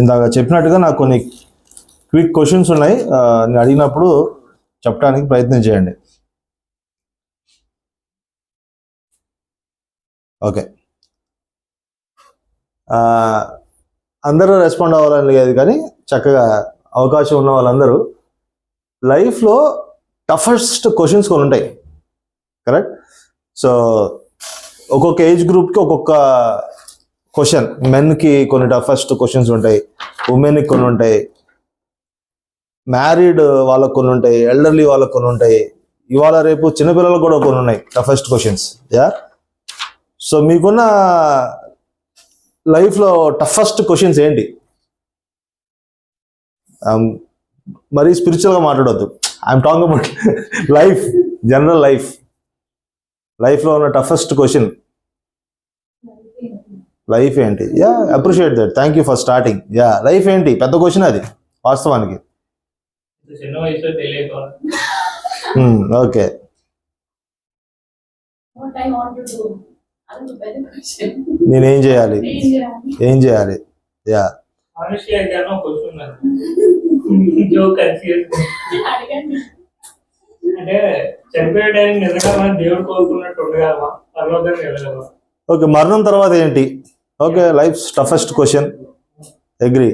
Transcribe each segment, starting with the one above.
ఇందాక చెప్పినట్టుగా నాకు కొన్ని క్విక్ క్వశ్చన్స్ ఉన్నాయి, నేను అడిగినప్పుడు చెప్పడానికి ప్రయత్నం చేయండి. ఓకే, అందరూ రెస్పాండ్ అవ్వాలని లేదు, కానీ చక్కగా అవకాశం ఉన్న వాళ్ళందరూ లైఫ్లో టఫెస్ట్ క్వశ్చన్స్ కొన్ని ఉంటాయి, కరెక్ట్? సో ఒక్కొక్క ఏజ్ గ్రూప్కి ఒక్కొక్క క్వశ్చన్. మెన్కి కొన్ని టఫెస్ట్ క్వశ్చన్స్ ఉంటాయి, ఉమెన్కి కొన్ని ఉంటాయి, మ్యారీడ్ వాళ్ళకు కొన్ని ఉంటాయి, ఎల్డర్లీ వాళ్ళకు కొన్ని ఉంటాయి, ఇవాళ రేపు చిన్నపిల్లలకు కూడా కొన్ని ఉన్నాయి టఫెస్ట్ క్వశ్చన్స్. యా, సో మీకున్న లైఫ్లో టఫెస్ట్ క్వశ్చన్స్ ఏంటి? మరీ స్పిరిచువల్గా మాట్లాడొద్దు, I'm talking about life, general లైఫ్లో ఉన్న టఫెస్ట్ క్వశ్చన్. లైఫ్ ఏంటి? Yeah, appreciate that, thank you for starting. Yeah, life ఏంటి? పెద్ద క్వశ్చన్ అది వాస్తవానికి. ఓకే, నేనేం చేయాలి, ఏం చేయాలి? యా, ఓకే, మరణం తర్వాత ఏంటి? Okay, life toughest question, agree.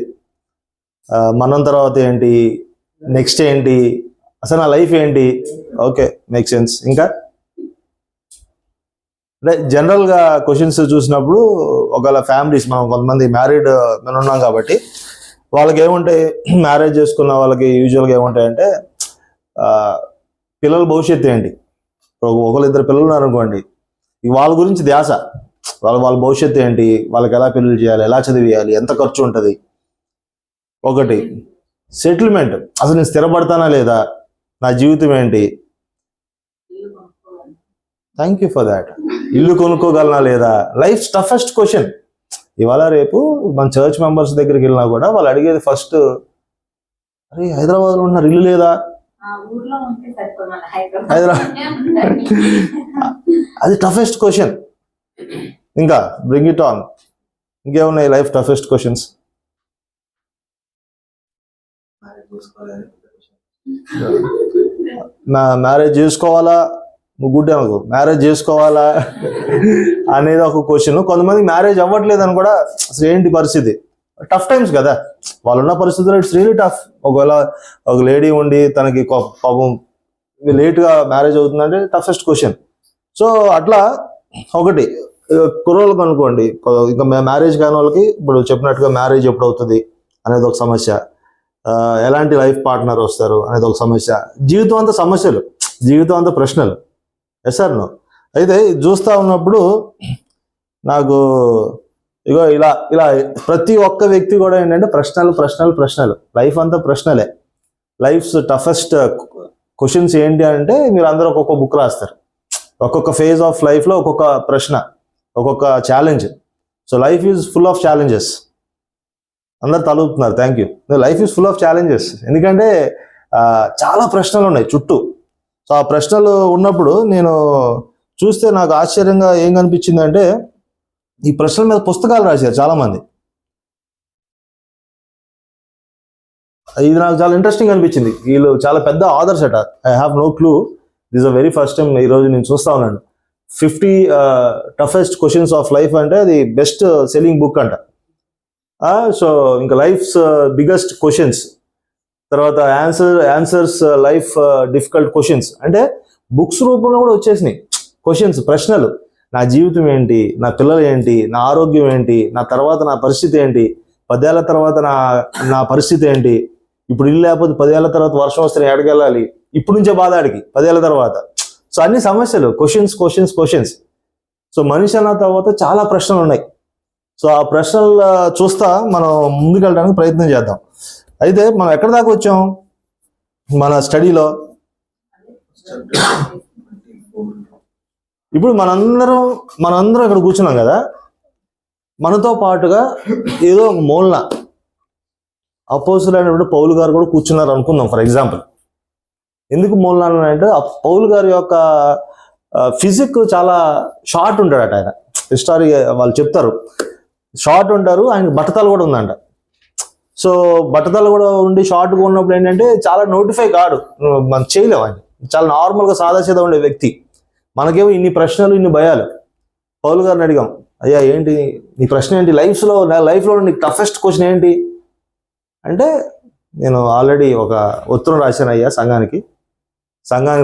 మరణం తర్వాత ఏంటి? నెక్స్ట్ ఏంటి? అసలు నా లైఫ్ ఏంటి? Okay, make sense. ఇంకా అంటే జనరల్గా క్వశ్చన్స్ చూసినప్పుడు ఒకవేళ ఫ్యామిలీస్, మనం కొంతమంది మ్యారీడ్ మనం ఉన్నాం కాబట్టి వాళ్ళకి ఏముంటాయి, మ్యారేజ్ చేసుకున్న వాళ్ళకి యూజువల్గా ఏముంటాయంటే పిల్లల భవిష్యత్తు ఏంటి? ఒకరిద్దరు పిల్లలు ఉన్నారనుకోండి, వాళ్ళ గురించి ధ్యాస, వాళ్ళ భవిష్యత్తు ఏంటి, వాళ్ళకి ఎలా పెళ్ళిళ్ళు చేయాలి, ఎలా చదివేయాలి, ఎంత ఖర్చు ఉంటుంది. ఒకటి సెటిల్మెంట్, అసలు నేను స్థిరపడతానా లేదా, నా జీవితం ఏంటి? Thank you for that. ఇల్లు కొనుక్కోగలనా లేదా? Life toughest question. ఇవాళ రేపు మన చర్చ్ మెంబర్స్ దగ్గరికి వెళ్ళినా కూడా వాళ్ళు అడిగేది ఫస్ట్, అరే హైదరాబాద్లో ఉన్న ఇల్లు లేదా? అది టఫెస్ట్ క్వశ్చన్. ఇంకా బ్రింగ్ ఇట్ ఆన్, ఇంకేమున్నాయి లైఫ్ టఫెస్ట్ క్వశ్చన్స్? మ్యారేజ్ చేసుకోవాలా, గుడ్ అనుకో, మ్యారేజ్ చేసుకోవాలా అనేది ఒక క్వశ్చన్. కొంతమంది మ్యారేజ్ అవ్వట్లేదు అని కూడా, అసలు ఏంటి పరిస్థితి? టఫ్ టైమ్స్ కదా వాళ్ళున్న పరిస్థితుల్లో, ఇట్స్ రియలీ టఫ్. ఒకవేళ ఒక లేడీ ఉండి తనకి పాపం లేట్గా మ్యారేజ్ అవుతుందంటే టఫెస్ట్ క్వశ్చన్. సో అట్లా ఒకటి కుర్రోళ్ళకి అనుకోండి, ఇంకా మ్యారేజ్ కాని వాళ్ళకి ఇప్పుడు చెప్పినట్టుగా మ్యారేజ్ ఎప్పుడు అవుతుంది అనేది ఒక సమస్య, ఎలాంటి లైఫ్ పార్ట్నర్ వస్తారు అనేది ఒక సమస్య, జీవితం అంతా సమస్యలు, జీవితం అంతా ప్రశ్నలు. Yes or no? అయితే చూస్తూ ఉన్నప్పుడు నాకు ఇగో ఇలా ఇలా ప్రతి ఒక్క వ్యక్తి కూడా ఏంటంటే ప్రశ్నలు ప్రశ్నలు ప్రశ్నలు, లైఫ్ అంతా ప్రశ్నలే. లైఫ్స్ టఫెస్ట్ క్వశ్చన్స్ ఏంటి అంటే, మీరు అందరూ ఒక్కొక్క బుక్ రాస్తారు, ఒక్కొక్క ఫేజ్ ఆఫ్ లైఫ్లో ఒక్కొక్క ప్రశ్న, ఒక్కొక్క challenge. So life is full of challenges. అందరు తలుపుతున్నారు, thank you. Life is full of challenges, ఎందుకంటే చాలా ప్రశ్నలు ఉన్నాయి చుట్టూ. సో ఆ ప్రశ్నలు ఉన్నప్పుడు నేను చూస్తే నాకు ఆశ్చర్యంగా ఏం కనిపించింది అంటే, ఈ ప్రశ్నల మీద పుస్తకాలు రాశారు చాలామంది. ఇది నాకు చాలా ఇంట్రెస్టింగ్ అనిపించింది. వీళ్ళు చాలా పెద్ద ఆథర్స్ అట. I have no clue, this a very first time ఈరోజు నేను చూస్తా ఉన్నాను. 50 టఫెస్ట్ క్వశ్చన్స్ ఆఫ్ లైఫ్ అంటే అది బెస్ట్ సెల్లింగ్ బుక్ అంట. సో ఇంకా లైఫ్స్ బిగ్గెస్ట్ క్వశ్చన్స్, తర్వాత ఆన్సర్స్ లైఫ్ డిఫికల్ట్ క్వశ్చన్స్, అంటే బుక్స్ రూపంలో కూడా వచ్చేసినాయి క్వశ్చన్స్, ప్రశ్నలు. నా జీవితం ఏంటి, నా పిల్లలు ఏంటి, నా ఆరోగ్యం ఏంటి, నా తర్వాత నా పరిస్థితి ఏంటి, 10 ఏళ్ల తర్వాత నా పరిస్థితి ఏంటి, ఇప్పుడు ఇల్లు లేకపోతే 10 ఏళ్ల తర్వాత వర్షం వస్తే నేను ఎడగెళ్ళాలి, ఇప్పుడు నుంచే బాధ ఆడికి 10 ఏళ్ల తర్వాత. సో అన్ని సమస్యలు, క్వశ్చన్స్ క్వశ్చన్స్ క్వశ్చన్స్. సో మనిషి అన్న తర్వాత చాలా ప్రశ్నలు ఉన్నాయి. సో ఆ ప్రశ్నలు చూస్తా మనం ముందుకెళ్ళడానికి ప్రయత్నం చేద్దాం. అయితే మనం ఎక్కడి దాకా వచ్చాం మన స్టడీలో? ఇప్పుడు మనందరం ఇక్కడ కూర్చున్నాం కదా, మనతో పాటుగా ఏదో ఒక మూలన అపోజిట్ పౌలు గారు కూడా కూర్చున్నారు అనుకుందాం ఫర్ ఎగ్జాంపుల్. ఎందుకు మూలన అంటే, ఆ పౌలు గారి యొక్క ఫిజిక్ చాలా షార్ట్ ఉంటాడట. ఆయన హిస్టరీ వాళ్ళు చెప్తారు, షార్ట్ ఉంటారు, ఆయన బట్టతల కూడా ఉందంట. సో బట్టతల కూడా ఉండి షార్ట్గా ఉన్నప్పుడు ఏంటంటే చాలా నోటిఫై కాడు, మనం చేయలేము. ఆయన చాలా నార్మల్గా సాదాసీదా ఉండే వ్యక్తి. మనకేమో ఇన్ని ప్రశ్నలు, ఇన్ని భయాలు. పౌలు గారిని అడిగాం, అయ్యా ఏంటి నీ ప్రశ్న ఏంటి, లైఫ్లో నీకు టఫెస్ట్ క్వశ్చన్ ఏంటి అంటే, నేను ఆల్రెడీ ఒక ఉత్తరం రాశాను అయ్యా సంఘానికి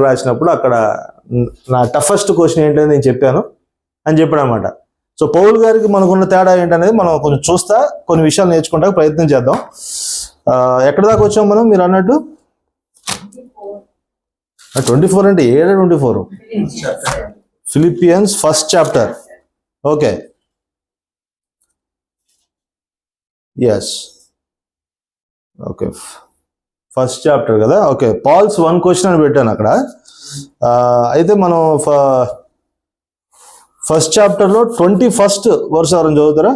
రాసినప్పుడు అక్కడ నా టఫెస్ట్ క్వశ్చన్ ఏంటని నేను చెప్పాను అని చెప్పాడు అనమాట. సో పౌల్ గారికి మనకున్న తేడా ఏంటనేది మనం కొంచెం చూస్తా, కొన్ని విషయాలు నేర్చుకుంటా ప్రయత్నం చేద్దాం. ఎక్కడ దాకా వచ్చాం మనం, మీరు అన్నట్టు 24 అంటే 24 Philippians 1st chapter. Okay, yes, okay, 1st chapter కదా. ఓకే, పాల్స్ 1 క్వశ్చన్ అని పెట్టాను అక్కడ. అయితే మనం 1st చాప్టర్లో 21st వర్స్ ఎవరైనా చదువుతారా?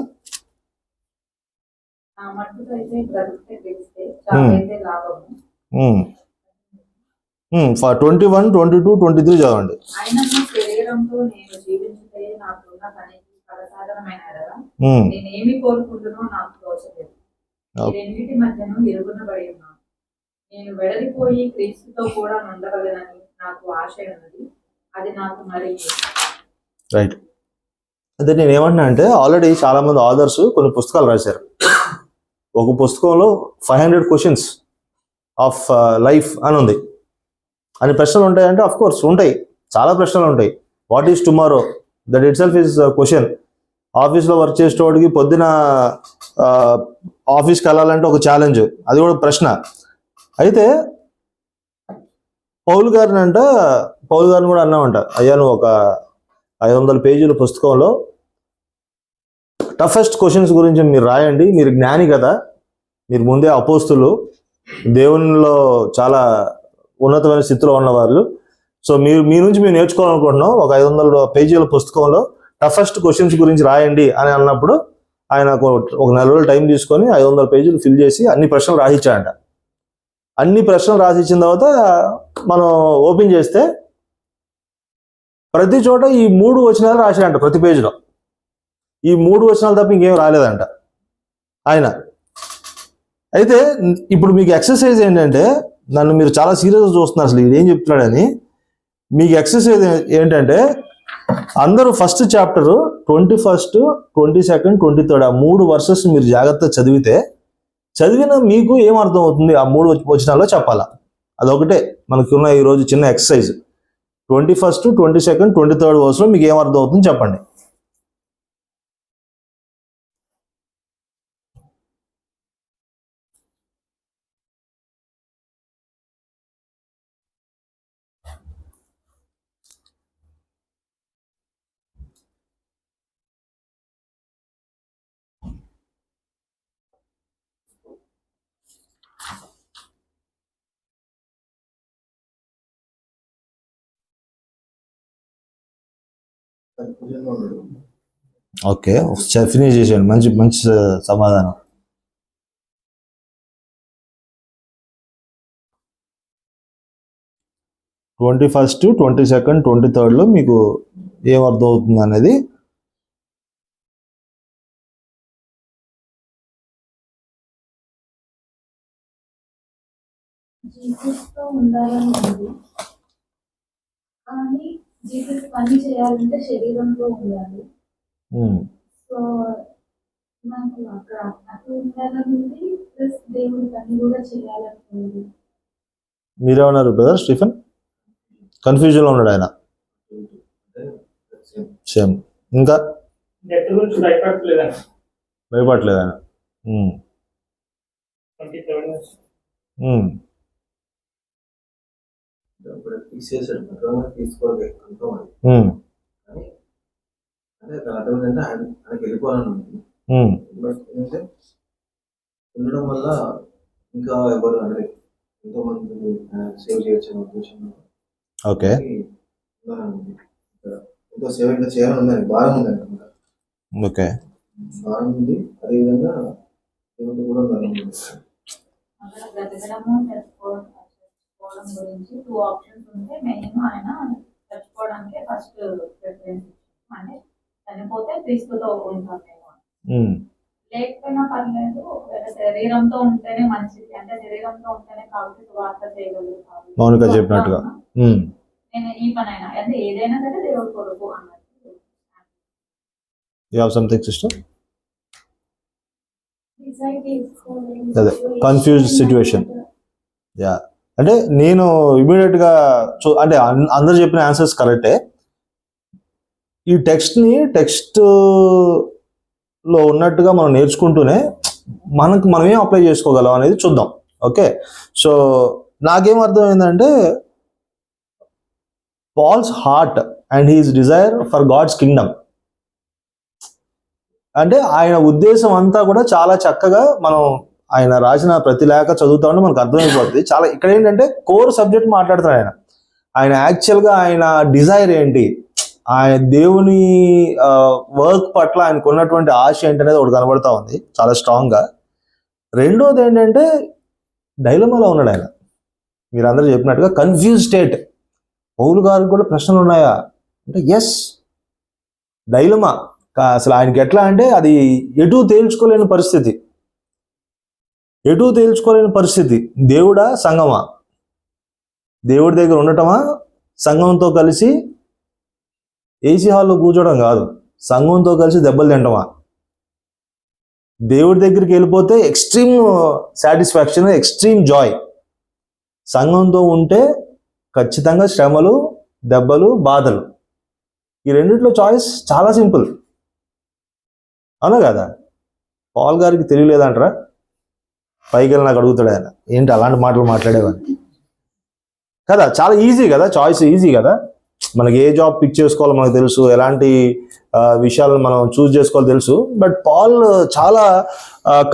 21, 22, 23 చదవండి. నేను వెడలిపోయి క్రీస్తుతో కూడా ఉండగలనని నాకు ఆశ ఉన్నది, అది నాకు మరి. రైట్. అదే నేను ఏమంటున్నా అంటే, ఆల్రెడీ చాలా మంది ఆథర్స్ కొన్ని పుస్తకాలు రాశారు. ఒక పుస్తకంలో 500 క్వశ్చన్స్ ఆఫ్ లైఫ్ అని ఉంది. అన్ని ప్రశ్నలు ఉంటాయంటే అఫ్ కోర్స్ ఉంటాయి, చాలా ప్రశ్నలు ఉంటాయి. What is tomorrow, that it self is question. ఆఫీస్లో వర్క్ చేసేటోడికి పొద్దున ఆఫీస్కి వెళ్ళాలంటే ఒక ఛాలెంజ్, అది కూడా ప్రశ్న. అయితే పౌలు గారిని కూడా అన్నామంట, అయ్యా నువ్వు ఒక 500 పేజీల పుస్తకంలో టఫెస్ట్ క్వశ్చన్స్ గురించి మీరు రాయండి, మీరు జ్ఞాని కదా, మీరు ముందే అపోస్తులు, దేవునిలో చాలా ఉన్నతమైన స్థితిలో ఉన్నవాళ్ళు. సో మీ నుంచి మేము నేర్చుకోవాలనుకుంటున్నాం, ఒక 500 పేజీల పుస్తకంలో టఫెస్ట్ క్వశ్చన్స్ గురించి రాయండి అని అన్నప్పుడు ఆయన ఒక 4 రోజులు టైం తీసుకొని 500 పేజీలు ఫిల్ చేసి అన్ని ప్రశ్నలు రాసిచ్చాడంట. అన్ని ప్రశ్నలు రాసిచ్చిన తర్వాత మనం ఓపెన్ చేస్తే ప్రతి చోట ఈ 3 వచనాలు రాశాడంట. ప్రతి పేజీలో ఈ 3 వచనాలు తప్ప ఇంకేం రాలేదంట ఆయన. అయితే ఇప్పుడు మీకు ఎక్సర్సైజ్ ఏంటంటే, నన్ను మీరు చాలా సీరియస్గా చూస్తున్నారు అసలు ఇదేం చెప్తున్నాడని. మీకు ఎక్సర్సైజ్ ఏంటంటే, అందరూ 1st chapter 21st, 22nd, 23rd ఆ 3 వర్సెస్ మీరు జాగ్రత్తగా చదివిన మీకు ఏం అర్థం అవుతుంది ఆ 3 వచనాల్లో చెప్పాలా. అదొకటే మనకున్న ఈరోజు చిన్న ఎక్సర్సైజ్. 21st, 22nd, 23rd వర్స్లో మీకు ఏం అర్థం అవుతుంది చెప్పండి. ఓకే, ఫినిష్ చేసేయండి. మంచి మంచి సమాధానం. "21st, 22nd, 23rd మీకు ఏం అర్థం అవుతుంది అనేది జీసస్తో ఉండాలని ఉంది, కానీ జీసస్ పని చేయాలంటే శరీరంలో ఉండాలి. సో నాకు అక్కడ అటు ఉండాలని ఉంది, ప్లస్ దేవుడి పని కూడా చేయాలని ఉంది. మీరేమన్నారు బ్రదర్ స్టీఫెన్? కన్ఫ్యూజన్లో ఉన్నాడు ఆయన. సేమ్. ఇంకా భయపడలేదు ఆయన. ఉండడం వల్ల ఇంకా ఎవరు అంటే ఎంతో మంది సేవ్ చేయొచ్చు అనే ఉద్దేశంలో ఓకే ఎంతో సేవ ఇంకా చేయాలని ఉందని భారం ఉందండి. ఓకే, భారం ఉంది. అదేవిధంగా దేవుడు కూడా బ్రతకడము చచ్చిపోవడం గురించి 2 ఆప్షన్స్ ఉంటే మెయిన్ ఆయన చచ్చిపోవడానికి ఫస్ట్ ప్రిఫరెన్స్, అంటే చనిపోతే క్రీస్తుతో ఉంటాం మేము. లేకపోయినా పర్లేదు, ఒకవేళ శరీరంతో ఉంటేనే మంచిది, అంటే శరీరంతో ఉంటేనే కాబట్టి వార్త చేయగలరు కాబట్టి. మౌనిక చెప్పినట్టుగా. నేను ఈ పని అయినా అంటే ఏదైనా సరే దేవుడి కొరకు అన్నట్టు. You have something sister? అదే కన్ఫ్యూజ్డ్ సిచ్యువేషన్. యా, అంటే నేను ఇమీడియట్గా అంటే అందరు చెప్పిన ఆన్సర్స్ కరెక్టే. ఈ టెక్స్ట్లో ఉన్నట్టుగా మనం నేర్చుకుంటూనే మనం ఏం అప్లై చేసుకోగలం అనేది చూద్దాం. ఓకే, సో నాకేం అర్థమైందంటే Paul's heart and his desire for God's kingdom, అంటే ఆయన ఉద్దేశం అంతా కూడా చాలా చక్కగా మనం ఆయన రాసిన ప్రతి లేఖ చదువుతా ఉంటే మనకు అర్థమైపోతుంది. చాలా ఇక్కడ ఏంటంటే కోర్ సబ్జెక్ట్ మాట్లాడుతాడు ఆయన యాక్చువల్గా ఆయన డిజైర్ ఏంటి, ఆయన దేవుని వర్క్ పట్ల ఆయనకు ఉన్నటువంటి ఆశ ఏంటనేది ఒకటి కనబడతా ఉంది చాలా స్ట్రాంగ్గా. రెండోది ఏంటంటే డైలమాలో ఉన్నాడు ఆయన. మీరు అందరూ చెప్పినట్టుగా కన్ఫ్యూజ్ స్టేట్. పౌలు గారికి కూడా ప్రశ్నలు ఉన్నాయా అంటే ఎస్, డైలమా. అసలు ఆయనకి ఎట్లా అంటే అది ఎటూ తేల్చుకోలేని పరిస్థితి. దేవుడా సంఘమా, దేవుడి దగ్గర ఉండటమా, సంఘంతో కలిసి ఏసీ హాల్లో కూర్చోవడం కాదు, సంఘంతో కలిసి దెబ్బలు తింటమా. దేవుడి దగ్గరికి వెళ్ళిపోతే ఎక్స్ట్రీమ్ సాటిస్ఫాక్షన్, ఎక్స్ట్రీమ్ జాయ్. సంఘంతో ఉంటే ఖచ్చితంగా శ్రమలు, దెబ్బలు, బాధలు. ఈ రెండిట్లో చాయిస్ చాలా సింపుల్, అవునా కదా? పౌల్ గారికి తెలియలేదంటారా? పైకి వెళ్ళి నాకు అడుగుతాడు ఆయన, ఏంటి అలాంటి మాటలు మాట్లాడేవాడిని కదా. చాలా ఈజీ కదా, చాయిస్ ఈజీ కదా. మనకి ఏ జాబ్ పిక్ చేసుకోవాలో మనకు తెలుసు, ఎలాంటి విషయాలను మనం చూస్ చేసుకోవాలో తెలుసు. బట్ పాల్ చాలా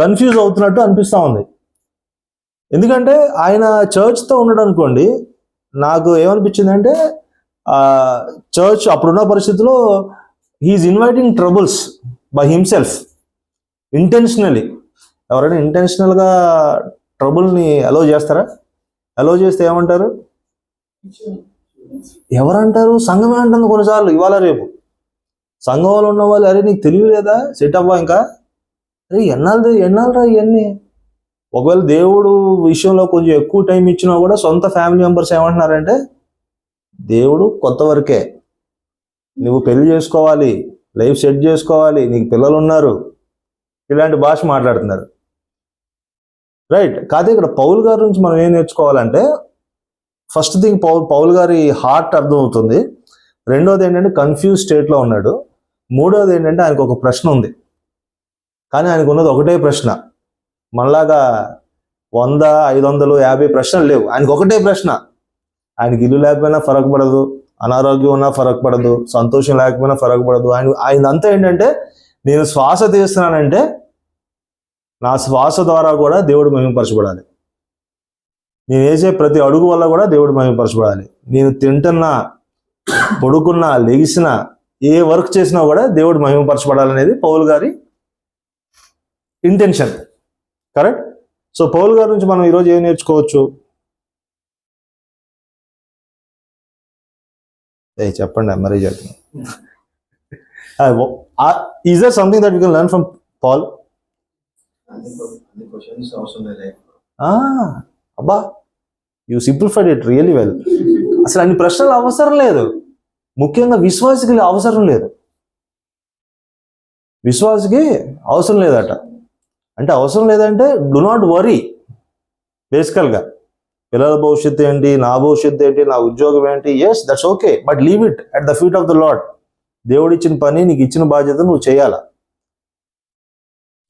కన్ఫ్యూజ్ అవుతున్నట్టు అనిపిస్తూ ఉంది. ఎందుకంటే ఆయన చర్చ్తో ఉన్నాడు అనుకోండి, నాకు ఏమనిపించిందంటే చర్చ్ అప్పుడున్న పరిస్థితిలో he's inviting troubles by himself intentionally. ఎవరైనా ఇంటెన్షనల్గా ట్రబుల్ని అలో చేస్తారా? అలో చేస్తే ఏమంటారు? ఎవరంటారు? సంఘమే అంటుంది కొన్నిసార్లు, ఇవాళ రేపు. సంఘంలో ఉన్న వాళ్ళు, అరే నీకు తెలియలేదా, సెట్ అవ్వా ఇంకా, అరే ఎన్నాళ్ళరా ఇవన్నీ. ఒకవేళ దేవుడు విషయంలో కొంచెం ఎక్కువ టైం ఇచ్చినా కూడా సొంత ఫ్యామిలీ మెంబర్స్ ఏమంటున్నారంటే దేవుడు కొత్త వరకే, నువ్వు పెళ్లి చేసుకోవాలి, లైఫ్ సెట్ చేసుకోవాలి, నీకు పిల్లలు ఉన్నారు, ఇలాంటి భాష మాట్లాడుతున్నారు. రైట్ కాదు. ఇక్కడ పౌల్ గారి నుంచి మనం ఏం నేర్చుకోవాలంటే ఫస్ట్ థింగ్ పౌల్ గారి హార్ట్ అర్థమవుతుంది. రెండోది ఏంటంటే కన్ఫ్యూజ్ స్టేట్లో ఉన్నాడు. మూడోది ఏంటంటే ఆయనకు ఒక ప్రశ్న ఉంది, కానీ ఆయనకు ఉన్నది ఒకటే ప్రశ్న. మనలాగా 100, 500, 50 ప్రశ్నలు లేవు. ఆయనకు ఒకటే ప్రశ్న. ఆయనకి ఇల్లు లేకపోయినా ఫరక్ పడదు, అనారోగ్యం ఉన్నా ఫరక్ పడదు, సంతోషం లేకపోయినా ఫరక్ పడదు. ఆయనంతా ఏంటంటే నేను శ్వాస తీస్తున్నానంటే నా శ్వాస ద్వారా కూడా దేవుడు మహిమపరచబడాలి, నేను వేసే ప్రతి అడుగు వల్ల కూడా దేవుడు మహిమపరచబడాలి, నేను తింటున్నా, పడుకున్నా, లెగిసినా, ఏ వర్క్ చేసినా కూడా దేవుడు మహిమపరచబడాలనేది పౌల్ గారి ఇంటెన్షన్. కరెక్ట్. సో పౌల్ గారి నుంచి మనం ఈరోజు ఏం నేర్చుకోవచ్చు? చెప్పండి, మరీ చెప్తున్నా. Is there something that you can learn from Paul? అబ్బా, you simplified it really well. అసలు అన్ని ప్రశ్నలు అవసరం లేదు, ముఖ్యంగా విశ్వాసికి అవసరం లేదు. విశ్వాసికి అవసరం లేదట. అంటే అవసరం లేదంటే డు నాట్ వరీ. బేసికల్గా పిల్లల భవిష్యత్తు ఏంటి, నా భవిష్యత్తు ఏంటి, నా ఉద్యోగం ఏంటి, yes that's okay, but leave it at the feet of the lord. దేవుడు ఇచ్చిన పని, నీకు ఇచ్చిన బాధ్యత నువ్వు చేయాలా.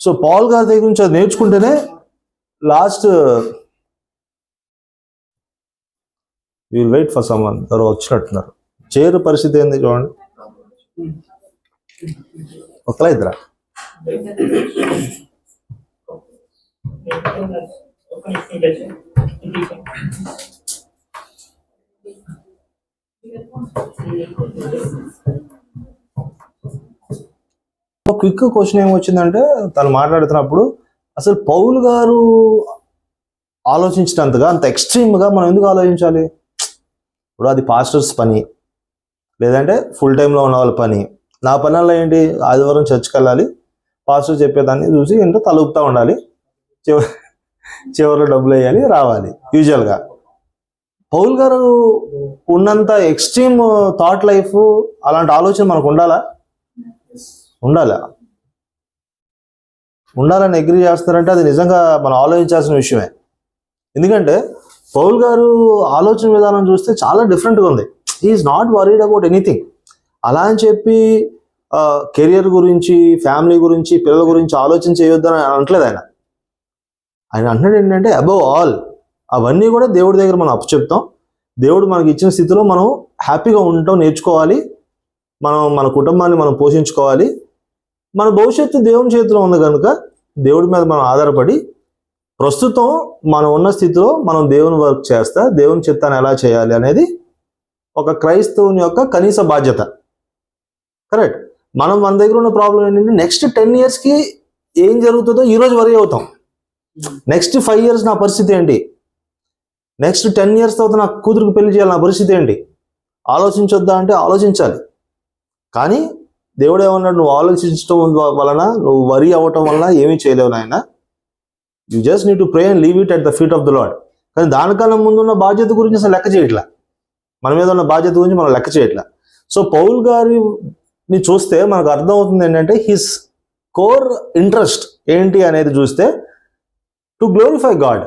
సో పాల్ గారి దగ్గర నుంచి అది నేర్చుకుంటేనే last will wait for someone. ఎవరు వచ్చినట్టున్నారు. చేరు పరిస్థితి ఏంది చూడండి. ఒకలా ఇద్దరా? క్విక్ క్వశ్చన్ ఏమొచ్చిందంటే తను మాట్లాడుతున్నప్పుడు అసలు పౌల్ గారు ఆలోచించినంతగా అంత ఎక్స్ట్రీమ్గా మనం ఎందుకు ఆలోచించాలి? ఇప్పుడు అది పాస్టర్స్ పని, లేదంటే ఫుల్ టైంలో ఉన్న వాళ్ళ పని. నా పనుల్లో ఏంటి, ఆదివారం చర్చ్కి వెళ్ళాలి, పాస్టర్ చెప్పేదాన్ని చూసి ఏంటో తలుపుతూ ఉండాలి, చివరిలో డబ్బులు వేయాలి, రావాలి. యూజువల్గా పౌల్ గారు ఉన్నంత ఎక్స్ట్రీమ్ థాట్ లైఫ్, అలాంటి ఆలోచన మనకు ఉండాలని అగ్రీ చేస్తున్నారంటే అది నిజంగా మనం ఆలోచించాల్సిన విషయమే. ఎందుకంటే పౌల్ గారు ఆలోచన విధానం చూస్తే చాలా డిఫరెంట్గా ఉంది. He's not worried about anything. అలా అని చెప్పి కెరియర్ గురించి, ఫ్యామిలీ గురించి, పిల్లల గురించి ఆలోచన చేయొద్దని అనట్లేదు ఆయన. అంటున్నాడు ఏంటంటే అబౌవ్ ఆల్ అవన్నీ కూడా దేవుడి దగ్గర మనం అప్పచెప్తాం. దేవుడు మనకి ఇచ్చిన స్థితిలో మనం హ్యాపీగా ఉండటం నేర్చుకోవాలి. మన కుటుంబాన్ని మనం పోషించుకోవాలి. మన భవిష్యత్తు దేవుని చేతిలో ఉంది కనుక దేవుడి మీద మనం ఆధారపడి ప్రస్తుతం మనం ఉన్న స్థితిలో మనం దేవుని వర్క్ చేస్తా, దేవుని చిత్తాన్ని ఎలా చేయాలి అనేది ఒక క్రైస్తవుని యొక్క కనీస బాధ్యత. కరెక్ట్. మన దగ్గర ఉన్న ప్రాబ్లం ఏంటంటే నెక్స్ట్ 10 yearsకి ఏం జరుగుతుందో ఈరోజు వరీ అవుతాం. నెక్స్ట్ 5 years నా పరిస్థితి ఏంటి, నెక్స్ట్ 10 years తర్వాత నా కూతురికి పెళ్లి చేయాలి, నా పరిస్థితి ఏంటి, ఆలోచించొద్దా అంటే ఆలోచించాలి. కానీ దేవుడు ఏమన్నాడు, నువ్వు ఆలోచించడం వలన, నువ్వు వరీ అవ్వటం వలన ఏమీ చేయలేవు నాయన. You just need to pray and leave it at the feet of the lord. కానీ దానికన్నా ముందున్న బాధ్యత గురించి అసలు లెక్క చేయట్లా, మన మీద ఉన్న బాధ్యత గురించి మనం లెక్క చేయట్లా. సో పౌల్ గారిని చూస్తే మనకు అర్థమవుతుంది ఏంటంటే హిస్ కోర్ ఇంట్రెస్ట్ ఏంటి అనేది చూస్తే టు గ్లోరిఫై గాడ్.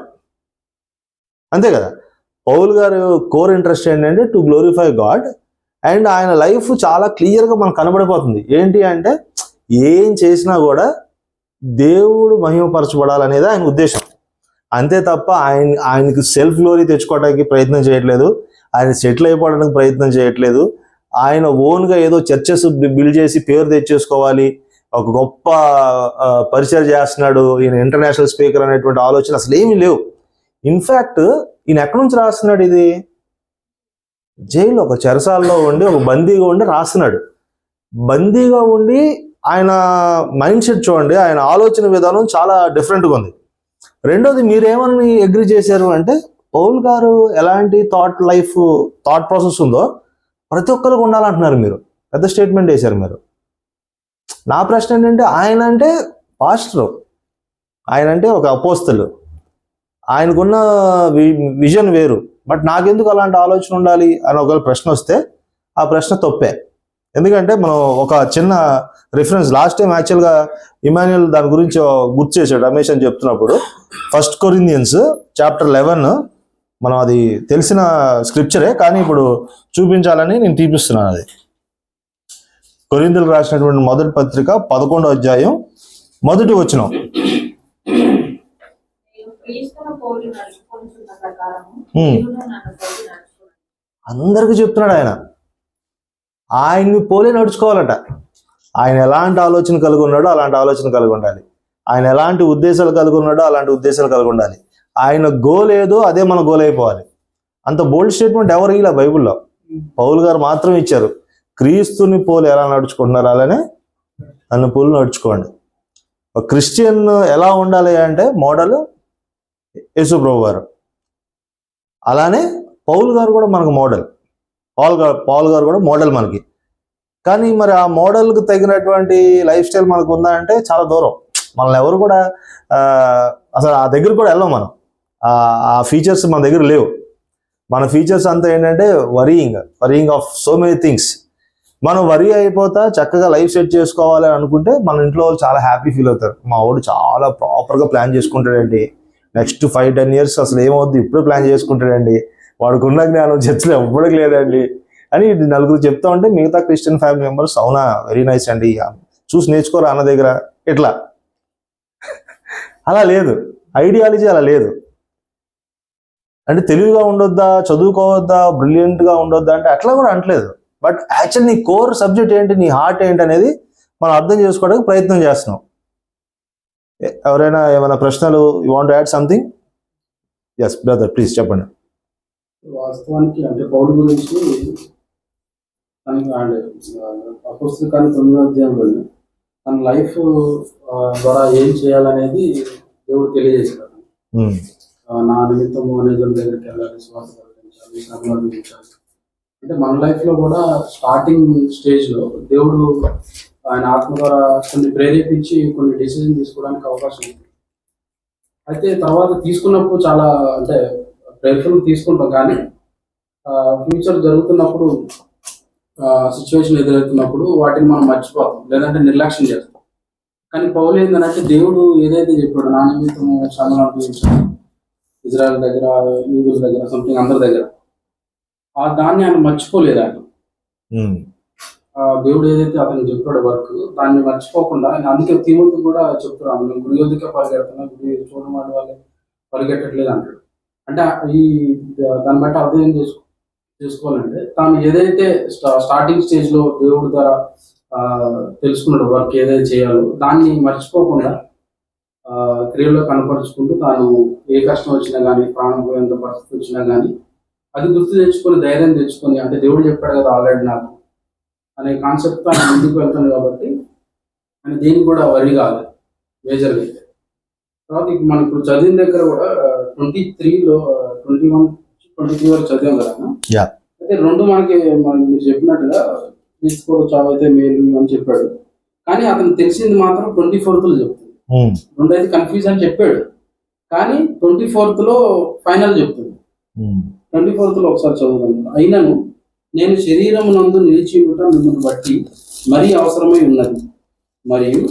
అంతే కదా, పౌల్ గారు కోర్ ఇంట్రెస్ట్ ఏంటంటే టు గ్లోరిఫై గాడ్. అండ్ ఆయన లైఫ్ చాలా క్లియర్గా మనకు కనబడిపోతుంది. ఏంటి అంటే ఏం చేసినా కూడా దేవుడు మహిమపరచబడాలనేది ఆయన ఉద్దేశం. అంతే తప్ప ఆయనకి సెల్ఫ్ గ్లోరీ తెచ్చుకోవడానికి ప్రయత్నం చేయట్లేదు, ఆయన సెటిల్ అయిపోవడానికి ప్రయత్నం చేయట్లేదు. ఆయన ఓన్గా ఏదో చర్చెస్ బిల్డ్ చేసి పేరు తెచ్చేసుకోవాలి, ఒక గొప్ప పరిచయం చేస్తున్నాడు, ఈయన ఇంటర్నేషనల్ స్పీకర్ అనేటువంటి ఆలోచన అసలు ఏమీ లేవు. ఇన్ఫ్యాక్ట్ ఈయన ఎక్కడి నుంచి రాస్తున్నాడు, ఇది జైల్లో ఒక చెరసాల్లో ఉండి ఒక బందీగా ఉండి రాస్తున్నాడు. బందీగా ఉండి ఆయన మైండ్ సెట్ చూడండి, ఆయన ఆలోచన విధానం చాలా డిఫరెంట్గా ఉంది. రెండోది, మీరేమని అగ్రి చేశారు అంటే పౌల్ గారు ఎలాంటి థాట్ ప్రాసెస్ ఉందో ప్రతి ఒక్కరికి ఉండాలంటున్నారు. మీరు పెద్ద స్టేట్మెంట్ వేశారు మీరు. నా ప్రశ్న ఏంటంటే ఆయన అంటే పాస్టర్, ఆయన అంటే ఒక అపోస్తలు, ఆయనకున్న విజన్ వేరు. బట్ నాకెందుకు అలాంటి ఆలోచన ఉండాలి అని ఒకవేళ ప్రశ్న వస్తే ఆ ప్రశ్న తప్పే. ఎందుకంటే మనం ఒక చిన్న రిఫరెన్స్ లాస్ట్ టైం యాక్చువల్గా ఇమాన్యుయల్ దాని గురించి గుర్తు చేశాడు రమేష్ అని చెప్తున్నప్పుడు. 1 Corinthians chapter 11 మనం అది తెలిసిన స్క్రిప్చరే, కానీ ఇప్పుడు చూపించాలని నేను తీపిస్తున్నాను. అది కొరింథీయులకు రాసినటువంటి మొదటి పత్రిక 11వ అధ్యాయం 1వ వచనం. అందరికి చెప్తున్నాడు ఆయన్ని పోలే నడుచుకోవాలట. ఆయన ఎలాంటి ఆలోచన కలిగి ఉన్నాడో అలాంటి ఆలోచన కలిగి ఉండాలి. ఆయన ఎలాంటి ఉద్దేశాలు కలిగి ఉన్నాడో అలాంటి ఉద్దేశాలు కలిగి ఉండాలి. ఆయన గోల్ ఏదో అదే మన గోల్ అయిపోవాలి. అంత బోల్డ్ స్టేట్మెంట్ ఎవరు ఇలా బైబిల్లో, పౌలు గారు మాత్రం ఇచ్చారు. క్రీస్తుని పోలు ఎలా నడుచుకుంటున్నారు అలానే నన్ను పోలు నడుచుకోండి. ఒక క్రిస్టియన్ ఎలా ఉండాలి అంటే మోడల్ యేసు ప్రభు గారు, అలానే పౌలు గారు కూడా మనకు మోడల్. పౌల్ గారు కూడా మోడల్ మనకి. కానీ మరి ఆ మోడల్కి తగినటువంటి లైఫ్ స్టైల్ మనకు ఉందా అంటే చాలా దూరం. మనల్ని ఎవరు కూడా అసలు ఆ దగ్గర కూడా వెళ్ళాం మనం. ఆ ఫీచర్స్ మన దగ్గర లేవు. మన ఫీచర్స్ అంతా ఏంటంటే worrying of so many things. మనం వరీ అయిపోతా చక్కగా లైఫ్ సెట్ చేసుకోవాలి అనుకుంటే మన ఇంట్లో వాళ్ళు చాలా హ్యాపీ ఫీల్ అవుతారు. మా వాడు చాలా ప్రాపర్గా ప్లాన్ చేసుకుంటాడండి, నెక్స్ట్ 5-10 years అసలు ఏమవుద్ది ఇప్పుడు ప్లాన్ చేసుకుంటాడండి, వాడికి ఉన్న జ్ఞానం చర్చలో ఎవ్వడికి లేదండి అని నలుగురు చెప్తా ఉంటే మిగతా క్రిస్టియన్ ఫ్యామిలీ మెంబర్స్ అవునా వెరీ నైస్ అండి, చూసి నేర్చుకోరా అన్న దగ్గర. ఇట్లా అలా లేదు, ఐడియాలజీ అలా లేదు. అంటే తెలివిగా ఉండొద్దా, చదువుకోవద్దా, బ్రిలియంట్గా ఉండొద్దా అంటే అట్లా కూడా అంటలేదు. బట్ యాక్చువల్ నీ కోర్ సబ్జెక్ట్ ఏంటి, నీ హార్ట్ ఏంటి అనేది మనం అర్థం చేసుకోవడానికి ప్రయత్నం చేస్తున్నాం. ఎవరైనా ఏమైనా ప్రశ్నలు, you want to add something? Yes brother please చెప్పండి. వాస్తవానికి అంటే పౌలు గురించి అపోస్తలుల కార్యం 9వ అధ్యాయంలో తన లైఫ్ ద్వారా ఏం చేయాలనేది దేవుడు తెలియజేశాడు. నా నిమిత్తము అనేజుల దగ్గరికి వెళ్ళాలి, శ్వాస ప్రకటించాలి, శ్రమలు అనుభవించాలి. అంటే మన లైఫ్ లో కూడా స్టార్టింగ్ స్టేజ్ లో దేవుడు ఆయన ఆత్మ ద్వారా కొన్ని ప్రేరేపించి కొన్ని డెసిజన్ తీసుకోవడానికి అవకాశం ఉంది. అయితే తర్వాత తీసుకున్నప్పుడు చాలా అంటే ప్రేరేపణ తీసుకుంటాం, కానీ ఫ్యూచర్ జరుగుతున్నప్పుడు సిచ్యువేషన్ ఎదురవుతున్నప్పుడు వాటిని మనం మర్చిపోతాం, లేదంటే నిర్లక్ష్యం చేస్తాం. కానీ పౌలు ఏంటంటే దేవుడు ఏదైతే చెప్పాడో నా నిమిత్తము శ్రమలు అనుభవించాడు ఇజ్రాయెల్ దగ్గర, యూదుల దగ్గర, సంథింగ్ అందరి దగ్గర, దాన్ని ఆయన మర్చిపోలేదు. ఆయన దేవుడు ఏదైతే అతను చెప్పాడు వర్క్, దాన్ని మర్చిపోకుండా ఆయన అందుకే తిమోతికి కూడా చెప్తున్నాను, నేను గురి యొద్దకే పరిగెడుతున్నా, గురి చూడమని వాళ్ళు పరిగెట్టట్లేదు అంటాడు. అంటే ఈ దాన్ని బట్టి అర్థం ఏం చేసుకోవాలంటే తాను ఏదైతే స్టార్టింగ్ స్టేజ్ లో దేవుడి ద్వారా తెలుసుకున్నాడు వర్క్ ఏదైతే చేయాలో దాన్ని మర్చిపోకుండా క్రియలో కనపరుచుకుంటూ తాను ఏ కష్టం వచ్చినా కానీ, ప్రాణం పోయేంత పరిస్థితి వచ్చినా కానీ అది గుర్తు తెచ్చుకొని, ధైర్యం తెచ్చుకొని, అంటే దేవుడు చెప్పాడు కదా ఆల్రెడీ నాకు అనే కాన్సెప్ట్తో ఆయన ముందుకు వెళ్తాను. కాబట్టి ఆయన దేనికి కూడా వరి కాలేదు మేజర్గా అయితే. తర్వాత మనం ఇప్పుడు చదివిన దగ్గర కూడా 23లో 21-23 వరకు చదివాం కదా. అయితే రెండు మనకి మీరు చెప్పినట్టుగా తీసుకో చావైతే మేలు అని చెప్పాడు, కానీ అతను తెలిసింది మాత్రం 24లో చెప్తుంది. రెండు అయితే కన్ఫ్యూజ్ అని చెప్పాడు, కానీ 24లో ఫైనల్ చెప్తుంది. 24లో ఒకసారి చదువుతాను. అయినను నేను శరీరము నందు నిలిచి ఉండటం మిమ్మల్ని బట్టి మరీ అవసరమై ఉన్నది, మరియు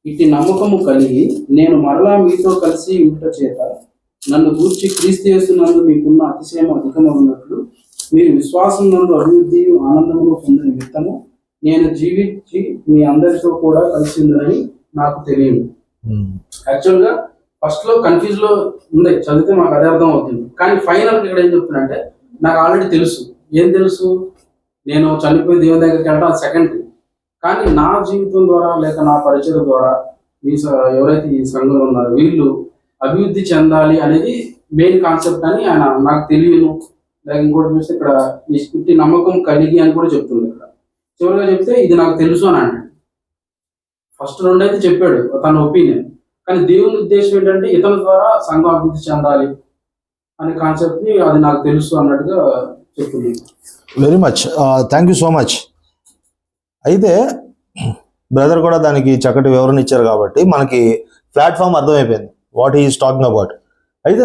ఇట్టి నమ్మకము కలిగి నేను మరలా మీతో కలిసి ఉంట చేత నన్ను గూర్చి క్రీస్తు యేసునందు మీకున్న అతిశయం అధికమన్నట్లు మీరు విశ్వాసం నందు అభివృద్ధి ఆనందమును పొందిన నిమిత్తము నేను జీవించి మీ అందరితో కూడా కలిసి ఉందని నాకు తెలియదు. యాక్చువల్గా ఫస్ట్ లో కన్ఫ్యూజ్ లో ఉంది, చదివితే మాకు అదే అర్థం అవుతుంది. కానీ ఫైనల్ ఇక్కడ ఏం చెప్తున్నంటే నాకు ఆల్రెడీ తెలుసు. ఏం తెలుసు? నేను చనిపోయి దేవుని దగ్గరికి వెళ్ళడం సెకండరీ, కానీ నా జీవితం ద్వారా లేక నా పరిచయం ద్వారా మీ ఎవరైతే ఈ సంఘంలో ఉన్నారో వీళ్ళు అభివృద్ధి చెందాలి అనేది మెయిన్ కాన్సెప్ట్ అని ఆయన నాకు తెలియను. లేక ఇంకోటి చూస్తే ఇక్కడ ఇట్టి నమ్మకం కలిగి అని కూడా చెప్తుంది. ఇక్కడ చివరిగా చెప్తే ఇది నాకు తెలుసు అని అంటాడు. ఫస్ట్ రెండు అయితే చెప్పాడు తన ఒపీనియన్, కానీ దేవుని ఉద్దేశం ఏంటంటే ఇతని ద్వారా సంఘం అభివృద్ధి చెందాలి అనే కాన్సెప్ట్ ని అది నాకు తెలుసు అన్నట్టుగా చెప్తుంది. Very much, thank you so much. అయితే బ్రదర్ కూడా దానికి చక్కటి వివరణ ఇచ్చారు కాబట్టి మనకి ప్లాట్ఫామ్ అర్థమైపోయింది వాట్ ఈజ్ టాకింగ్ అబౌట్. అయితే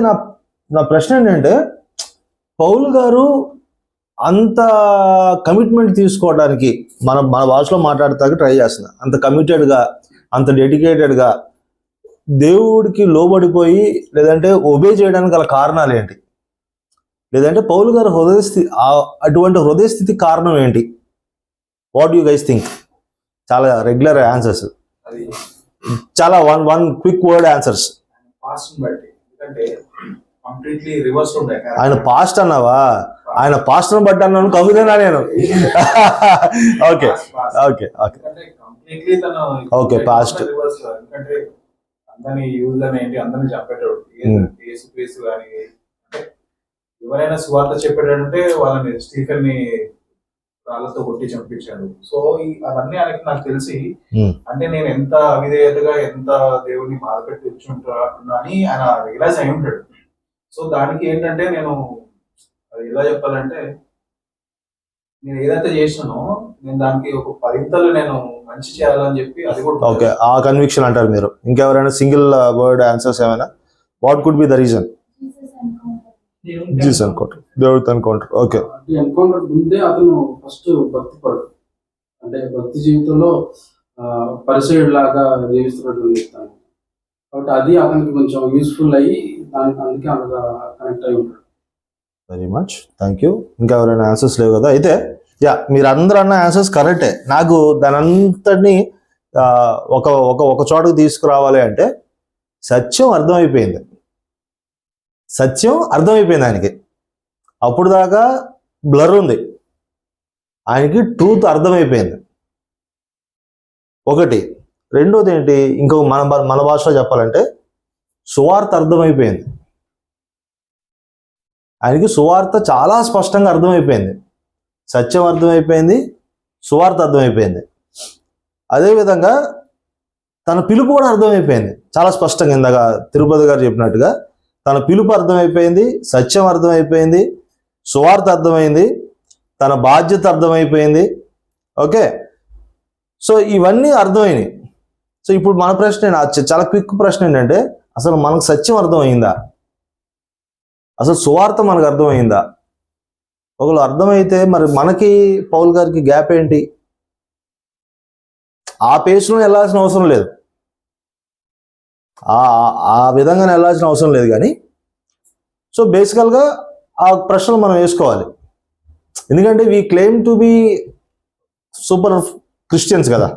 నా ప్రశ్న ఏంటంటే పౌలు గారు అంత కమిట్మెంట్ తీసుకోవడానికి మన భాషలో మాట్లాడటానికి ట్రై చేస్తున్నా, అంత కమిటెడ్గా, అంత డెడికేటెడ్గా దేవుడికి లోబడిపోయి లేదంటే ఒబే చేయడానికి గల కారణాలు ఏంటి? లేదంటే పౌలు గారు అటువంటి హృదయ స్థితి కారణం ఏంటి? What you guys think? చాలా రెగ్యులర్ ఆన్సర్స్, చాలా వన్ క్విక్ వర్డ్ ఆన్సర్స్. ఆయన పాస్ట్ అన్నావా? ఆయన పాస్ట్ బట్టి అన్నాను, కవితనా నేను? Okay okay okay okay past. అందరినీ యూజ్ ఏంటి, అందరినీ చంపేటాడు. యేసుక్రీస్తు కానీ ఎవరైనా సువార్త చెప్పాడంటే వాళ్ళని స్టీఫెన్ ని రాళ్ళతో కొట్టి చంపించాడు. సో అవన్నీ ఆయనకి నాకు తెలిసి అంటే నేను ఎంత అవిధేయతగా ఎంత దేవుడిని బాధపెట్టి వచ్చుంటున్నా అని ఆయన రియలైజ్ అయి ఉంటాడు. సో దానికి ఏంటంటే నేను అది ఎలా చెప్పాలంటే నేను ఏదైతే చేసినానో నేను దానికి ఒక 10 నేను మంచి చేయాలని చెప్పి అది కూడా. ఓకే, ఆ కన్విక్షన్ అంటారు మీరు. ఇంకెవరైనా సింగిల్ వర్డ్ ఆన్సర్స్ ఏమైనా? What could be the reason? Jesus encounter, దేవుడితో ఎన్కౌంటర్. ఓకే, ఎన్కౌంటర్ ముందే అతను ఫస్ట్ భక్తి పడు, అంటే భక్తి జీవితంలో పరిసయుడు లాగా జీవిస్తున్నట్టు చెప్తాను. కాబట్టి అది అతనికి కొంచెం యూస్ఫుల్ అయ్యి దానికి అందుకే అంతగా కనెక్ట్ అయి ఉంటాడు. Very much, thank you. ఇంకా ఎవరైనా ఆన్సర్స్ లేవు కదా? అయితే మీరు అందరూ అన్న ఆన్సర్స్ కరెక్టే. నాకు దాని అంతటినీ ఒక చోటకు తీసుకురావాలి అంటే సత్యం అర్థమైపోయింది. ఆయనకి అప్పుడు దాకా బ్లర్ ఉంది, ఆయనకి ట్రూత్ అర్థమైపోయింది. ఒకటి. రెండోది ఏంటి? ఇంకో మన భాషలో చెప్పాలంటే సువార్త అర్థమైపోయింది. ఆయనకి సువార్త చాలా స్పష్టంగా అర్థమైపోయింది. సత్యం అర్థమైపోయింది, సువార్త అర్థమైపోయింది. అదేవిధంగా తన పిలుపు కూడా అర్థమైపోయింది చాలా స్పష్టంగా. ఇందాక తిరుపతి గారు చెప్పినట్టుగా తన పిలుపు అర్థమైపోయింది, సత్యం అర్థమైపోయింది, సువార్త అర్థమైంది, తన బాధ్యత అర్థమైపోయింది. ఓకే, సో ఇవన్నీ అర్థమైనాయి. సో ఇప్పుడు మన ప్రశ్న చాలా క్విక్ ప్రశ్న ఏంటంటే, అసలు మనకు సత్యం అర్థమైందా? అసలు సువార్త మనకు అర్థమైందా? ఒకవేళ అర్థమైతే మరి మనకి పౌల్ గారికి గ్యాప్ ఏంటి? ఆ పేస్లో వెళ్ళాల్సిన అవసరం లేదు, ఆ విధంగానే వెళ్ళాల్సిన అవసరం లేదు. కానీ సో బేసికల్గా ఆ ప్రశ్నలు మనం వేసుకోవాలి. ఎందుకంటే we claim to be super Christians కదా.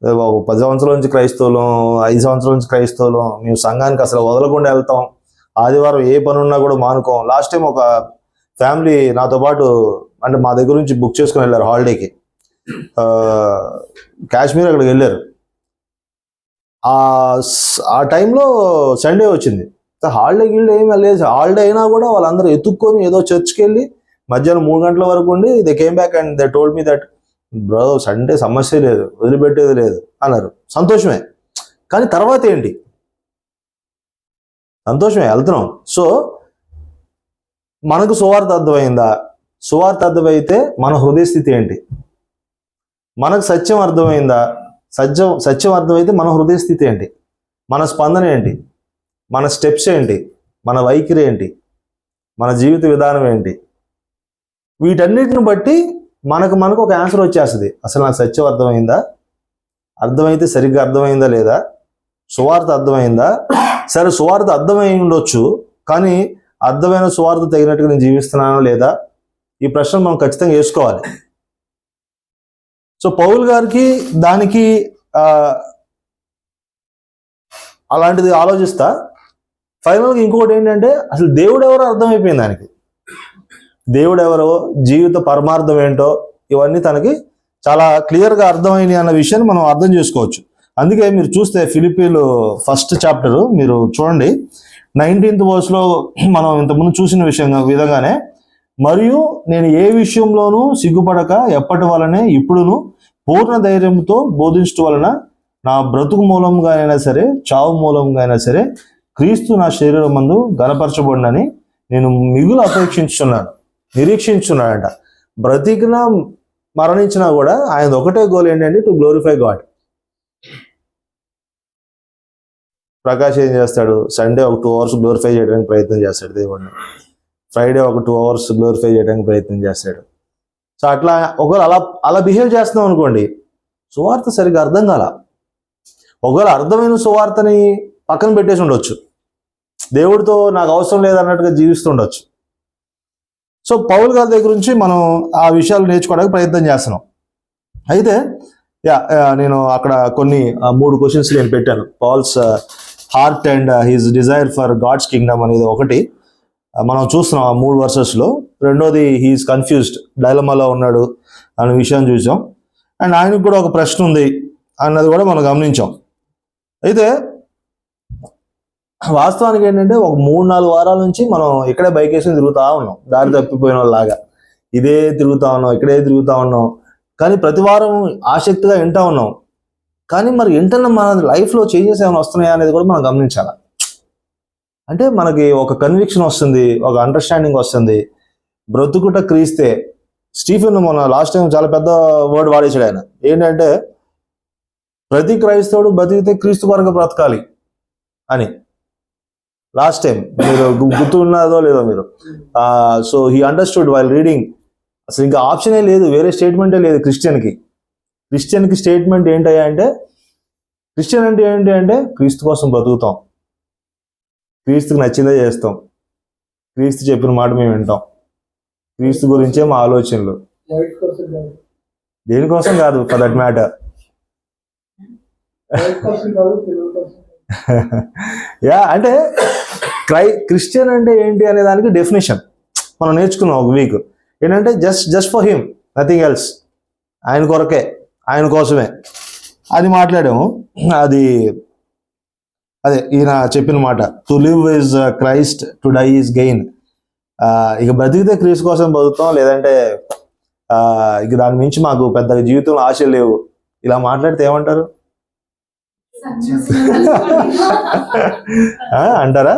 10 సంవత్సరాల నుంచి క్రైస్తవులం, 5 సంవత్సరాల నుంచి క్రైస్తవులం, మేము సంఘానికి అసలు వదలకుండా వెళ్తాం, ఆదివారం ఏ పని ఉన్నా కూడా మానుకోం. లాస్ట్ టైం ఒక ఫ్యామిలీ నాతో పాటు, అంటే మా దగ్గర నుంచి బుక్ చేసుకుని వెళ్ళారు హాలిడేకి, కాశ్మీర్ అక్కడికి వెళ్ళారు. ఆ టైంలో సండే వచ్చింది, హాలిడే ఏమి వెళ్ళలేదు. హాలిడే అయినా కూడా వాళ్ళందరూ ఎత్తుక్కొని ఏదో చర్చ్కి వెళ్ళి మధ్యాహ్నం 3 గంటల వరకు ఉండి they came back and they told me that bro Sunday సమస్య లేదు, వదిలిపెట్టేది లేదు అన్నారు. సంతోషమే. కానీ తర్వాత ఏంటి? సంతోషమే, వెళ్తున్నాం. సో మనకు సువార్త అర్థమైందా? సువార్త అర్థమైతే మన హృదయ స్థితి ఏంటి? మనకు సత్యం అర్థమైందా? సత్యం అర్థమైతే మన హృదయ స్థితి ఏంటి? మన స్పందన ఏంటి? మన స్టెప్స్ ఏంటి? మన వైఖరి ఏంటి? మన జీవిత విధానం ఏంటి? వీటన్నిటిని బట్టి మనకు ఒక ఆన్సర్ వచ్చేస్తుంది. అసలు నాకు సత్యం అర్థమైందా? అర్థమైతే సరిగ్గా అర్థమైందా లేదా? సువార్త అర్థమైందా? సరే, సువార్త అర్థమై ఉండొచ్చు, కానీ అర్థమైన సువార్త తగినట్టుగా నేను జీవిస్తున్నానా లేదా? ఈ ప్రశ్న మనం ఖచ్చితంగా వేసుకోవాలి. సో పౌల్ గారికి దానికి అలాంటిది ఆలోచిస్తా. ఫైనల్గా ఇంకొకటి ఏంటంటే, అసలు దేవుడు ఎవరో అర్థమైపోయింది దానికి. దేవుడు ఎవరో, జీవిత పరమార్థం ఏంటో, ఇవన్నీ తనకి చాలా క్లియర్గా అర్థమైంది అన్న విషయాన్ని మనం అర్థం చేసుకోవచ్చు. అందుకే మీరు చూస్తే ఫిలిప్పీలు 1st చాప్టర్ మీరు చూడండి, 19th వర్స్లో మనం ఇంతకుముందు చూసిన విధంగానే, మరియు నేను ఏ విషయంలోనూ సిగ్గుపడక ఎప్పటి వలనే ఇప్పుడును పూర్ణ ధైర్యంతో బోధించడం వలన నా బ్రతుకు మూలంగా అయినా సరే, చావు మూలంగా అయినా సరే, క్రీస్తు నా శరీరం మందు గణపరచబడినని నేను మిగులు నిరీక్షించున్నాడంట. బ్రతికినా మరణించినా కూడా ఆయన ఒకటే గోల్ ఏంటంటే, టు గ్లోరిఫై గాడ్. ప్రకాష్ ఏం చేస్తాడు? సండే ఒక 2 hours గ్లోరిఫై చేయడానికి ప్రయత్నం చేస్తాడు దేవుడిని, ఫ్రైడే ఒక 2 hours గ్లోరిఫై చేయడానికి ప్రయత్నం చేస్తాడు. సో అట్లా ఒకవేళ అలా బిహేవ్ చేస్తున్నాం అనుకోండి, సువార్త సరిగ్గా అర్థం కాల. ఒకవేళ అర్థమైన సువార్తని పక్కన పెట్టేసి ఉండొచ్చు, దేవుడితో నాకు అవసరం లేదన్నట్టుగా జీవిస్తుండొచ్చు. సో పౌల్ గారి దగ్గర నుంచి మనం ఆ విషయాలు నేర్చుకోవడానికి ప్రయత్నం చేస్తున్నాం. అయితే నేను అక్కడ కొన్ని 3 questions నేను పెట్టాను. Paul's heart and his desire for God's kingdom అనేది ఒకటి మనం చూస్తున్నాం ఆ 3 verses. రెండోది హీఈస్ కన్ఫ్యూజ్డ్, డైలమాలో ఉన్నాడు అనే విషయం చూసాం. అండ్ ఆయనకు కూడా ఒక ప్రశ్న ఉంది అన్నది కూడా మనం గమనించాం. అయితే వాస్తవానికి ఏంటంటే, ఒక 3-4 వారాల నుంచి మనం ఇక్కడే బైక్ వేసుకుని తిరుగుతూ ఉన్నాం, దారి తప్పిపోయిన వాళ్ళలాగా. ఇక్కడే తిరుగుతూ ఉన్నాం. కానీ ప్రతి వారం ఆసక్తిగా వింటూ ఉన్నాం. కానీ మరి వింటున్న మన లైఫ్లో చేంజెస్ ఏమైనా వస్తున్నాయా అనేది కూడా మనం గమనించాలి. అంటే మనకి ఒక కన్విక్షన్ వస్తుంది, ఒక అండర్స్టాండింగ్ వస్తుంది. బ్రతుకుట క్రీస్తే. స్టీఫెన్ మన లాస్ట్ టైం చాలా పెద్ద వర్డ్ వాడేసాడు ఆయన. ఏంటంటే, ప్రతి క్రైస్తవుడు బతికితే క్రీస్తు కొరకు బ్రతకాలి అని. లాస్ట్ టైం మీరు గుర్తున్నదో లేదో మీరు. So he understood while reading. అసలు ఇంకా ఆప్షనే లేదు, వేరే స్టేట్మెంటే లేదు క్రిస్టియన్కి స్టేట్మెంట్ ఏంటయ్యా అంటే, క్రిస్టియన్ అంటే ఏంటి అంటే, క్రీస్తు కోసం బతుకుతాం, క్రీస్తుకు నచ్చిందే చేస్తాం, క్రీస్తు చెప్పిన మాట మేము వింటాం, క్రీస్తు గురించే మా ఆలోచనలు, దేనికోసం కాదు ఫర్ దట్ మ్యాటర్. అంటే క్రిస్టియన్ అంటే ఏంటి అనే దానికి డెఫినేషన్ మనం నేర్చుకున్నాం ఒక వీక్. ఏంటంటే just for him, nothing else. ఆయన కొరకే, ఆయన కోసమే అది మాట్లాడాము. అదే ఈయన చెప్పిన మాట, to live is Christ, to die is gain. ఇక బతికితే క్రీస్తు కోసం బతుకుతాం, లేదంటే ఇక దాని మించి మాకు పెద్ద జీవితంలో ఆశలు లేవు. ఇలా మాట్లాడితే ఏమంటారు? అంటారా?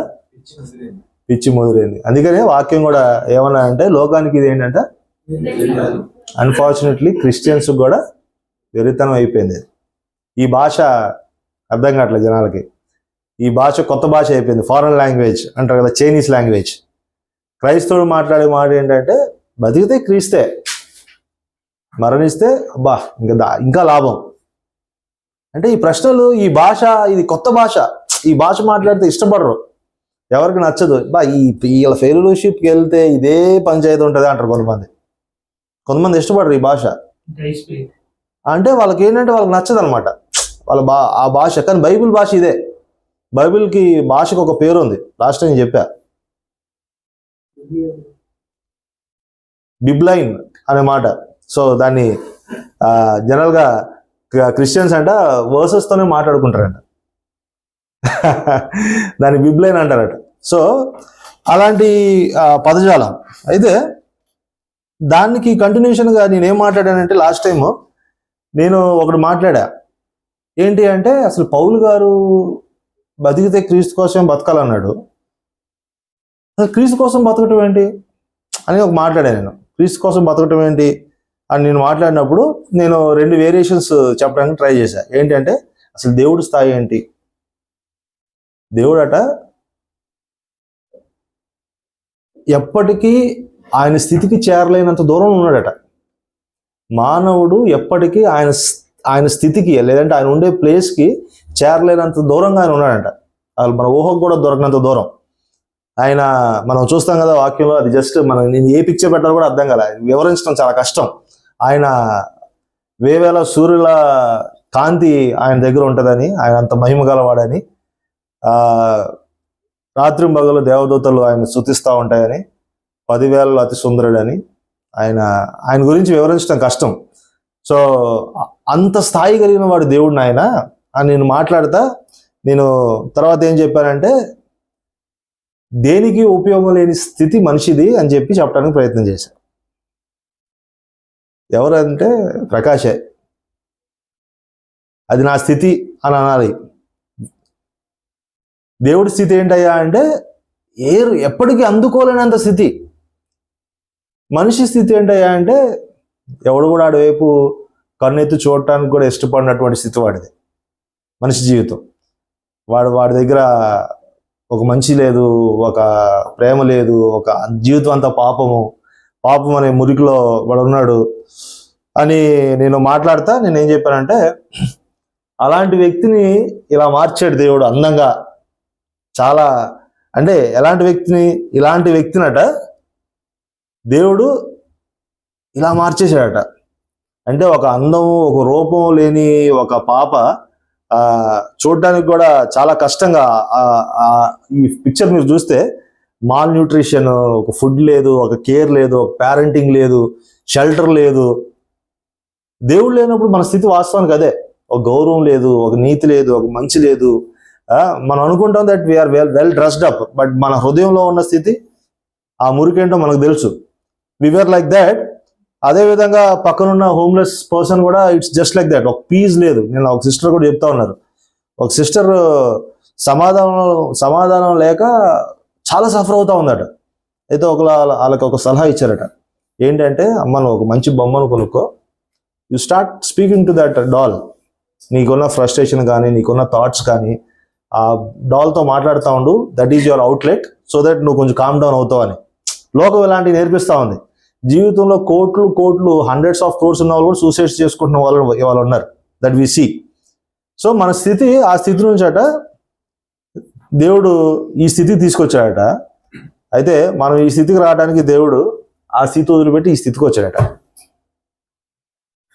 పిచ్చి ముదిరింది. అందుకనే వాక్యం కూడా ఏమన్నా అంటే, లోకానికి ఇది ఏంటంటే, అన్ఫార్చునేట్లీ క్రిస్టియన్స్ కూడా వెరితనం అయిపోయింది. ఈ భాష అర్థం కావట్లేదు జనాలకి. ఈ భాష కొత్త భాష అయిపోయింది, ఫారెన్ లాంగ్వేజ్ అంటారు కదా, చైనీస్ లాంగ్వేజ్. క్రైస్తవుడు మాట్లాడే మాట ఏంటంటే బతికితే క్రీస్తే, మరణిస్తే అబ్బా ఇంకా లాభం. అంటే ఈ ప్రశ్నలు, ఈ భాష, ఇది కొత్త భాష. ఈ భాష మాట్లాడితే ఇష్టపడరు, ఎవరికి నచ్చదు. వీళ్ళ ఫెలోషిప్కి వెళ్తే ఇదే పంచాయతీ ఉంటుంది అంటారు కొంతమంది ఇష్టపడరు ఈ భాష. అంటే వాళ్ళకి ఏంటంటే వాళ్ళకి నచ్చదు అనమాట ఆ భాష. కానీ బైబిల్ భాష ఇదే. బైబిల్కి భాషకు ఒక పేరు ఉంది, లాస్ట్ టైం చెప్పా, బిబ్లైన్ అనే మాట. సో దాన్ని జనరల్గా క్రిస్టియన్స్ అంట వర్సెస్తోనే మాట్లాడుకుంటారంట, దాన్ని బిబ్లైన్ అంటారట. సో అలాంటి పదజాలం. అయితే దానికి కంటిన్యూషన్గా నేనేం మాట్లాడానంటే, లాస్ట్ టైం నేను ఒకటి మాట్లాడా. ఏంటి అంటే, అసలు పౌలు గారు బతికితే క్రీస్తు కోసం బతకాలన్నాడు, అసలు క్రీస్తు కోసం బతకటం ఏంటి అని ఒక మాట్లాడాను నేను. క్రీస్తు కోసం బతకటం ఏంటి అని నేను మాట్లాడినప్పుడు నేను 2 వేరియేషన్స్ చెప్పడానికి ట్రై చేశా. ఏంటంటే, అసలు దేవుడి స్థాయి ఏంటి? దేవుడట ఎప్పటికీ ఆయన స్థితికి చేరలేనంత దూరం ఉన్నాడట. మానవుడు ఎప్పటికీ ఆయన స్థితికి, లేదంటే ఆయన ఉండే ప్లేస్కి చేరలేనంత దూరంగా ఆయన ఉన్నాడంట. అసలు మన ఊహకు కూడా దొరకనంత దూరం. ఆయన మనం చూస్తాం కదా వాక్యంలో, అది జస్ట్ నేను ఏ పిక్చర్ పెట్టాలో కూడా అర్థం కదా, వివరించడం చాలా కష్టం. ఆయన వేవేల సూర్యుల కాంతి ఆయన దగ్గర ఉంటుందని, ఆయన అంత మహిమ గలవాడని, రాత్రి పగలు దేవదూతలు ఆయన స్తుతిస్తూ ఉంటాయని, 10,000 అతి సుందరుడని, ఆయన గురించి వివరించడం కష్టం. సో అంత స్థాయి కలిగిన వాడు దేవుడిని ఆయన అని నేను మాట్లాడతా. నేను తర్వాత ఏం చెప్పానంటే, దేనికి ఉపయోగం లేని స్థితి మనిషిది అని చెప్పడానికి ప్రయత్నం చేశాను. ఎవరంటే ప్రకాశే. అది నా స్థితి అని అనాలి. దేవుడి స్థితి ఏంటయ్యా అంటే ఎప్పటికీ అందుకోలేనంత స్థితి. మనిషి స్థితి ఏంటయ్యా అంటే ఎవడు కూడా ఆడవైపు కన్నెత్తి చూడటానికి కూడా ఇష్టపడినటువంటి స్థితి వాడిది. మనిషి జీవితం, వాడి దగ్గర ఒక మంచి లేదు, ఒక ప్రేమ లేదు, ఒక జీవితం అంతా పాపం అనే మురికిలో వాడు ఉన్నాడు అని నేను మాట్లాడతా. నేను ఏం చెప్పానంటే, అలాంటి వ్యక్తిని ఇలా మార్చాడు దేవుడు అందంగా. చాలా అంటే ఇలాంటి వ్యక్తినట దేవుడు ఇలా మార్చేశాడట. అంటే ఒక అందం, ఒక రూపం లేని ఒక పాప చూడటానికి కూడా చాలా కష్టంగా, ఈ పిక్చర్ మీరు చూస్తే మాల్ న్యూట్రిషన్, ఒక ఫుడ్ లేదు, ఒక కేర్ లేదు, ఒక పేరెంటింగ్ లేదు, షెల్టర్ లేదు. దేవుడు లేనప్పుడు మన స్థితి వాస్తవానికి అదే. ఒక గౌరవం లేదు, ఒక నీతి లేదు, ఒక మంచి లేదు. మనం అనుకుంటాం that we're well dressed up, but మన హృదయంలో ఉన్న స్థితి, ఆ మురికేంటో మనకు తెలుసు. We were like that. అదేవిధంగా పక్కనున్న హోమ్లెస్ పర్సన్ కూడా ఇట్స్ జస్ట్ లైక్ దాట్. ఒక పీస్ లేదు. నేను ఒక సిస్టర్ కూడా చెప్తా ఉన్నారు, ఒక సిస్టర్ సమాధానం లేక చాలా సఫర్ అవుతా ఉందట. అయితే వాళ్ళకి ఒక సలహా ఇచ్చారట. ఏంటంటే, అమ్మ నువ్వు ఒక మంచి బొమ్మను కొనుక్కో, you start speaking to that doll. నీకున్న ఫ్రస్ట్రేషన్ కానీ, నీకున్న థాట్స్ కానీ ఆ డాల్తో మాట్లాడుతూ ఉండు. That is your outlet, so that నువ్వు కొంచెం కామ్ డౌన్ అవుతావు అని లోకం ఇలాంటివి నేర్పిస్తూ ఉంది. జీవితంలో కోట్లు హండ్రెడ్స్ ఆఫ్ క్రోర్స్ ఉన్న వాళ్ళు కూడా సూసైడ్స్ చేసుకుంటున్న వాళ్ళు ఉన్నారు, దట్ వి సీ. సో మన స్థితి, ఆ స్థితి నుంచి అట దేవుడు ఈ స్థితికి తీసుకొచ్చాడట. అయితే మనం ఈ స్థితికి రావడానికి దేవుడు ఆ స్థితి వదిలిపెట్టి ఈ స్థితికి వచ్చాడట.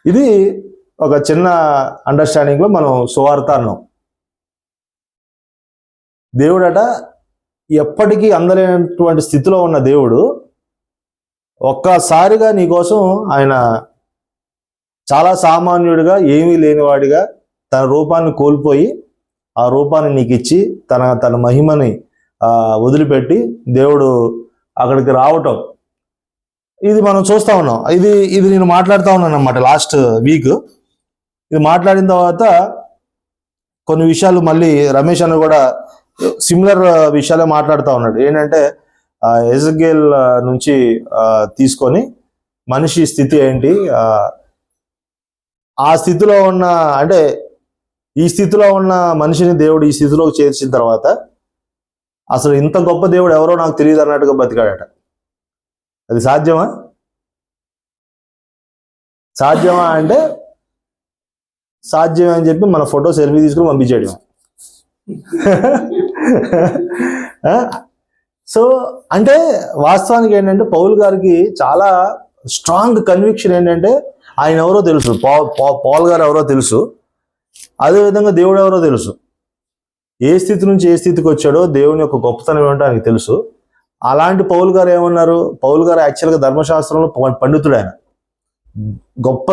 ఇది ఒక చిన్న అండర్స్టాండింగ్లో మనం సువార్త అన్నాం. దేవుడట ఎప్పటికీ అందలేనటువంటి స్థితిలో ఉన్న దేవుడు ఒక్కసారిగా నీకోసం ఆయన చాలా సామాన్యుడిగా, ఏమీ లేనివాడిగా తన రూపాన్ని కోల్పోయి ఆ రూపాన్ని నీకు ఇచ్చి తన మహిమని వదిలిపెట్టి దేవుడు అక్కడికి రావటం, ఇది మనం చూస్తూ ఉన్నాం. ఇది నేను మాట్లాడుతూ ఉన్నాను అన్నమాట లాస్ట్ వీక్. ఇది మాట్లాడిన తర్వాత కొన్ని విషయాలు మళ్ళీ రమేష్ అన్న కూడా సిమిలర్ విషయాలే మాట్లాడుతూ ఉన్నాడు. ఏంటంటే ఎజెకియెల్ నుంచి తీసుకొని మనిషి స్థితి ఏంటి, ఆ స్థితిలో ఉన్న అంటే ఈ స్థితిలో ఉన్న మనిషిని దేవుడు ఈ స్థితిలోకి చేర్చిన తర్వాత అసలు ఇంత గొప్ప దేవుడు ఎవరో నాకు తెలియదు అన్నట్టుగా బతికాడట. అది సాధ్యమా? సాధ్యమా అంటే సాధ్యమే అని చెప్పి మన ఫోటో సెల్ఫీ తీసుకుని పంపించేయడం. సో అంటే వాస్తవానికి ఏంటంటే పౌలు గారికి చాలా స్ట్రాంగ్ కన్విక్షన్ ఏంటంటే ఆయన ఎవరో తెలుసు, పౌల్ గారు ఎవరో తెలుసు, అదేవిధంగా దేవుడు ఎవరో తెలుసు. ఏ స్థితి నుంచి ఏ స్థితికి వచ్చాడో దేవుని యొక్క గొప్పతనం ఏమిటో ఆయనకు తెలుసు. అలాంటి పౌలు గారు ఏమన్నారు, పౌలు గారు యాక్చువల్గా ధర్మశాస్త్రంలో పండితుడు, ఆయన గొప్ప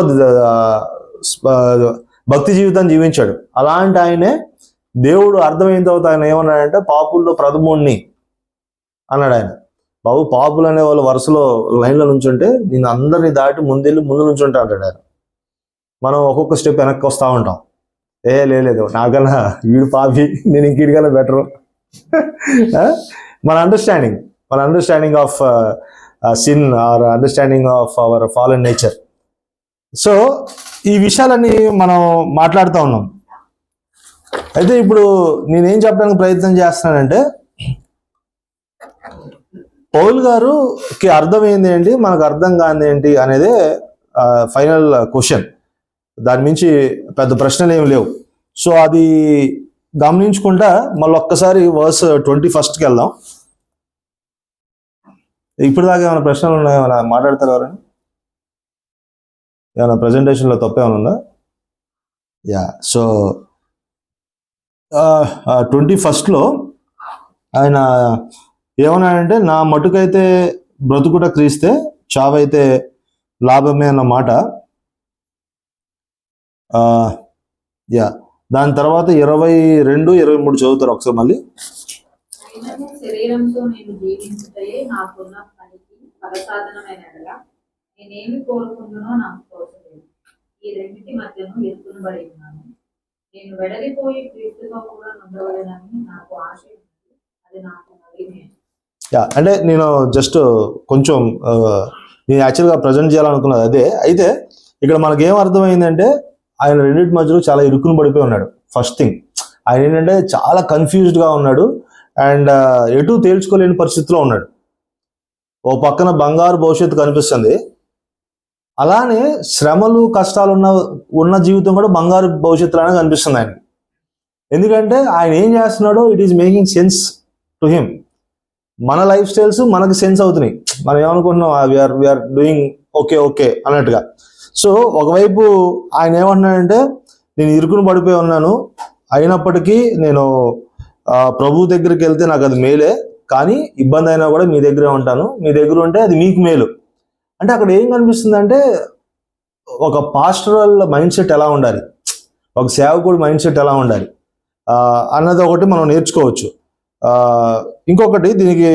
భక్తి జీవితాన్ని జీవించాడు. అలాంటి ఆయనే దేవుడు అర్థమైన తర్వాత ఆయన ఏమన్నాడంటే పాపుల్లో ప్రథముణ్ణి అన్నాడు. ఆయన బాబు పాపులు అనే వాళ్ళు వరుసలో లైన్లో నుంచుంటే నేను అందరినీ దాటి ముందు నుంచుంటా అంటాడు ఆయన. మనం ఒక్కొక్క స్టెప్ వెనక్కి వస్తూ ఉంటాం. లేదు నాకన్నా వీడు పాపి, నేను ఇంకీడికన్నా బెటరు. మన understanding of sin are understanding of our fallen nature. So ఈ విషయాలన్నీ మనం మాట్లాడుతూ ఉన్నాం. అయితే ఇప్పుడు నేనేం చెప్పడానికి ప్రయత్నం చేస్తున్నానంటే పౌల్ గారుకి అర్థమైంది ఏంటి, మనకు అర్థం కానిది ఏంటి అనేదే ఫైనల్ క్వశ్చన్. దాని మించి పెద్ద ప్రశ్నలు ఏమి లేవు. సో అది గమనించుకుంటా మళ్ళీ ఒక్కసారి వర్స్ 21కి వెళ్దాం. ఇప్పుడు దాకా ఏమైనా ప్రశ్నలు ఉన్నాయా? ఏమైనా మాట్లాడతారు ఎవరైనా? ఏమైనా ప్రజెంటేషన్లో తప్పేమైనా ఉందా? యా. సో 21లో ఆయన ఏమన్నాడంటే నా మటుకైతే బ్రతుకుట క్రీస్తే, చావైతే లాభమే అన్న మాట. యా, దాని తర్వాత 22, 23 చదువుతారు ఒకసారి మళ్ళీ. శరీరంతో నేను జీవించుటే నాకున్న పనికి పరసాధనమైనగా నేనేమి కోరుకుంటున్నో నాకు తోచలేదు. ఈ రెండింటి మధ్యను ఎత్తునబడి ఉన్నాను. నేను వెడలిపోయి క్రీస్తుతో కూడా ఉండవలెనని నాకు ఆశ ఉంది. అది నాకు మళ్ళీ యా, అంటే నేను జస్ట్ కొంచెం నేను యాక్చువల్గా ప్రజెంట్ చేయాలనుకున్నది అదే. అయితే ఇక్కడ మనకేం అర్థమైందంటే ఆయన రెండింటి మధ్యలో చాలా ఇరుకుని పడిపోయి ఉన్నాడు. ఫస్ట్ థింగ్, ఆయన ఏంటంటే చాలా కన్ఫ్యూజ్డ్గా ఉన్నాడు అండ్ ఎటు తేల్చుకోలేని పరిస్థితిలో ఉన్నాడు. ఓ పక్కన బంగారు భవిష్యత్తు కనిపిస్తుంది, అలానే శ్రమలు కష్టాలు ఉన్న జీవితం కూడా బంగారు భవిష్యత్తులానే కనిపిస్తుంది ఆయనకి. ఎందుకంటే ఆయన ఏం చేస్తున్నాడో it is making sense to him. మన లైఫ్ స్టైల్స్ మనకి సెన్స్ అవుతున్నాయి. మనం ఏమనుకుంటున్నాం, వీఆర్ డూయింగ్ ఓకే అన్నట్టుగా. సో ఒకవైపు ఆయన ఏమంటున్నాడంటే నేను ఇరుకుని పడిపోయి ఉన్నాను, అయినప్పటికీ నేను ప్రభు దగ్గరికి వెళ్తే నాకు అది మేలే, కానీ ఇబ్బంది అయినా కూడా మీ దగ్గరే ఉంటాను, మీ దగ్గర ఉంటే అది మీకు మేలు. అంటే అక్కడ ఏం కనిపిస్తుంది అంటే ఒక పాస్టరల్ మైండ్ సెట్ ఎలా ఉండాలి, ఒక సేవకుడి మైండ్ సెట్ ఎలా ఉండాలి అన్నది ఒకటి మనం నేర్చుకోవచ్చు. ఇంకొకటి దీనికి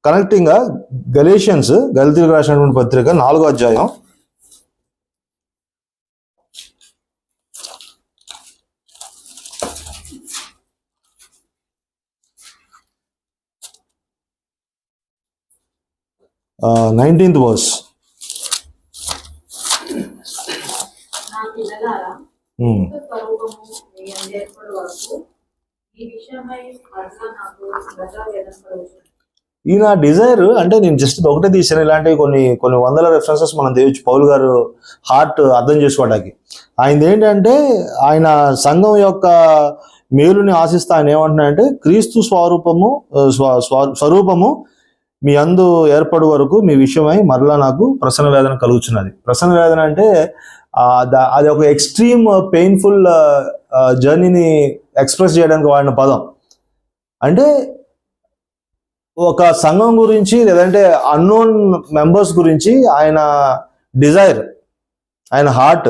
కనెక్టింగ్గా గలతీయులకు రాసినటువంటి పత్రిక 4వ అధ్యాయం 19th verse. నా పిల్లలారా, స్వరూపము మీ అందేర్పడు వరకు ఈ విషయమై అట్లా నాకు ప్రజా వేదన కలుగుతుంది. ఈ నా డిజైర్ అంటే నేను జస్ట్ ఒకటే తీసాను. ఇలాంటివి కొన్ని వందల రెఫరెన్సెస్ మనం తెచ్చు పౌల్ గారు హార్ట్ అర్థం చేసుకోవడానికి. ఆయనది ఏంటంటే ఆయన సంఘం యొక్క మేలుని ఆశిస్తా ఆయన ఏమంటున్నాడంటే క్రీస్తు స్వరూపము మీ అందు ఏర్పడు వరకు మీ విషయమై మరలా నాకు ప్రసన్న వేదన కలుగుతున్నది. ప్రసన్న వేదన అంటే అది ఒక ఎక్స్ట్రీమ్ పెయిన్ఫుల్ జర్నీని ఎక్స్ప్రెస్ చేయడానికి వాడిన పదం. అంటే ఒక సంఘం గురించి లేదంటే అన్నోన్ మెంబర్స్ గురించి ఆయన డిజైర్, ఆయన హార్ట్.